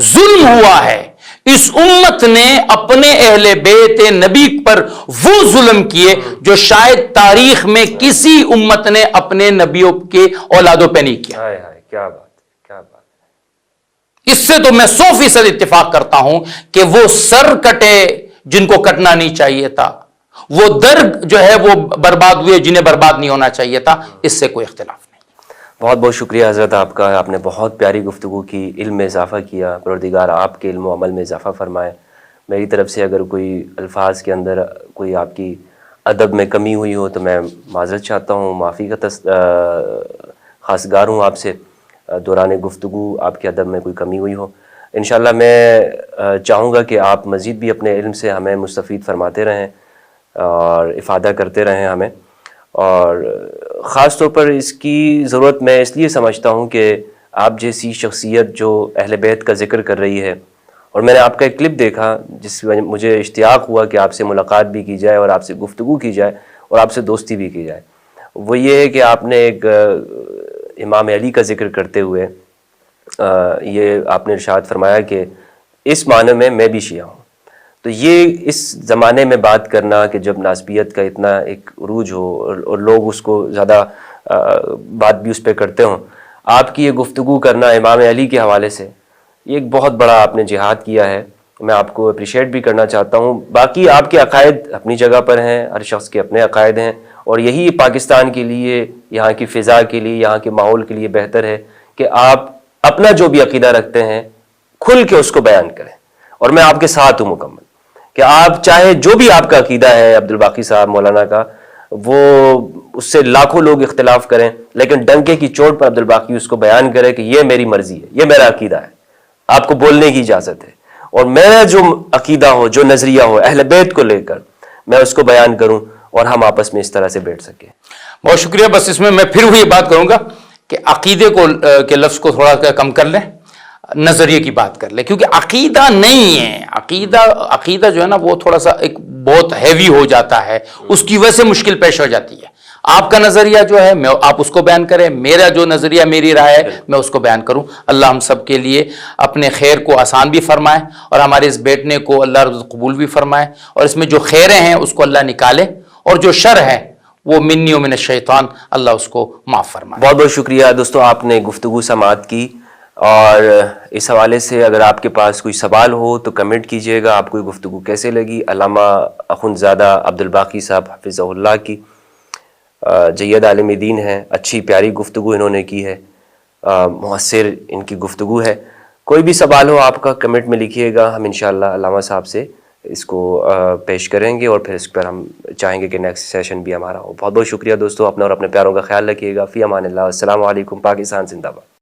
ظلم ہوا ہے. اس امت نے اپنے اہل بیت نبی پر وہ ظلم کیے جو شاید تاریخ میں کسی امت نے اپنے نبیوں کے اولادوں پہ نہیں کیا. کیا بات، کیا بات. اس سے تو میں 100% اتفاق کرتا ہوں کہ وہ سر کٹے جن کو کٹنا نہیں چاہیے تھا، وہ در جو ہے وہ برباد ہوئے جنہیں برباد نہیں ہونا چاہیے تھا. اس سے کوئی اختلاف نہیں. بہت بہت شکریہ حضرت آپ کا، آپ نے بہت پیاری گفتگو کی، علم میں اضافہ کیا. پروردگار آپ کے علم و عمل میں اضافہ فرمائے. میری طرف سے اگر کوئی الفاظ کے اندر کوئی آپ کی ادب میں کمی ہوئی ہو تو میں معذرت چاہتا ہوں، معافی کا خواستگار ہوں آپ سے. دوران گفتگو آپ کے ادب میں کوئی کمی ہوئی ہو، انشاءاللہ میں چاہوں گا کہ آپ مزید بھی اپنے علم سے ہمیں مستفید فرماتے رہیں اور افادہ کرتے رہیں ہمیں. اور خاص طور پر اس کی ضرورت میں اس لیے سمجھتا ہوں کہ آپ جیسی شخصیت جو اہل بیت کا ذکر کر رہی ہے، اور میں نے آپ کا ایک کلپ دیکھا جس میں مجھے اشتیاق ہوا کہ آپ سے ملاقات بھی کی جائے اور آپ سے گفتگو کی جائے اور آپ سے دوستی بھی کی جائے. وہ یہ ہے کہ آپ نے ایک امام علی کا ذکر کرتے ہوئے یہ آپ نے ارشاد فرمایا کہ اس معنی میں بھی شیعہ ہوں. تو یہ اس زمانے میں بات کرنا کہ جب ناسبیت کا اتنا ایک عروج ہو اور لوگ اس کو زیادہ بات بھی اس پہ کرتے ہوں، آپ کی یہ گفتگو کرنا امام علی کے حوالے سے، یہ ایک بہت بڑا آپ نے جہاد کیا ہے، میں آپ کو اپریشیٹ بھی کرنا چاہتا ہوں۔ باقی آپ کے عقائد اپنی جگہ پر ہیں، ہر شخص کے اپنے عقائد ہیں، اور یہی پاکستان کے لیے، یہاں کی فضا کے لیے، یہاں کے ماحول کے لیے بہتر ہے کہ آپ اپنا جو بھی عقیدہ رکھتے ہیں کھل کے اس کو بیان کریں، اور میں آپ کے ساتھ ہوں مکمل، کہ آپ چاہے جو بھی آپ کا عقیدہ ہے عبدالباقی صاحب مولانا کا، وہ اس سے لاکھوں لوگ اختلاف کریں، لیکن ڈنکے کی چوٹ پر عبدالباقی اس کو بیان کرے کہ یہ میری مرضی ہے، یہ میرا عقیدہ ہے، آپ کو بولنے کی اجازت ہے، اور میرا جو عقیدہ ہو، جو نظریہ ہو اہل بیت کو لے کر، میں اس کو بیان کروں اور ہم آپس میں اس طرح سے بیٹھ سکیں۔ بہت شکریہ۔ بس اس میں پھر وہی بات کروں گا کہ عقیدے کو کے لفظ کو تھوڑا کم کر لیں، نظریے کی بات کر لیں، کیونکہ عقیدہ نہیں ہے، عقیدہ جو ہے نا وہ تھوڑا سا ایک بہت ہیوی ہو جاتا ہے، اس کی وجہ سے مشکل پیش ہو جاتی ہے۔ آپ کا نظریہ جو ہے آپ اس کو بیان کریں، میرا جو نظریہ میری رائے ہے میں اس کو بیان کروں۔ اللہ ہم سب کے لیے اپنے خیر کو آسان بھی فرمائے، اور ہمارے اس بیٹھنے کو اللہ رضا قبول بھی فرمائے، اور اس میں جو خیریں ہیں اس کو اللہ نکالے، اور جو شر ہے وہ منی و من الشیطان اللہ اس کو معاف فرمائے۔ بہت بہت شکریہ دوستو، آپ نے گفتگو سماعت کی، اور اس حوالے سے اگر آپ کے پاس کوئی سوال ہو تو کمنٹ کیجئے گا، آپ کو یہ گفتگو کیسے لگی۔ علامہ اخندزادہ عبدالباقی صاحب حفظہ اللہ کی جید عالم دین ہیں، اچھی پیاری گفتگو انہوں نے کی ہے، مؤثر ان کی گفتگو ہے۔ کوئی بھی سوال ہو آپ کا کمنٹ میں لکھیے گا، ہم انشاءاللہ علامہ صاحب سے اس کو پیش کریں گے، اور پھر اس پر ہم چاہیں گے کہ نیکسٹ سیشن بھی ہمارا ہو۔ بہت بہت شکریہ دوستو، اپنا اور اپنے پیاروں کا خیال رکھیے گا۔ فی امان اللہ، السلام علیکم، پاکستان زندہ باد۔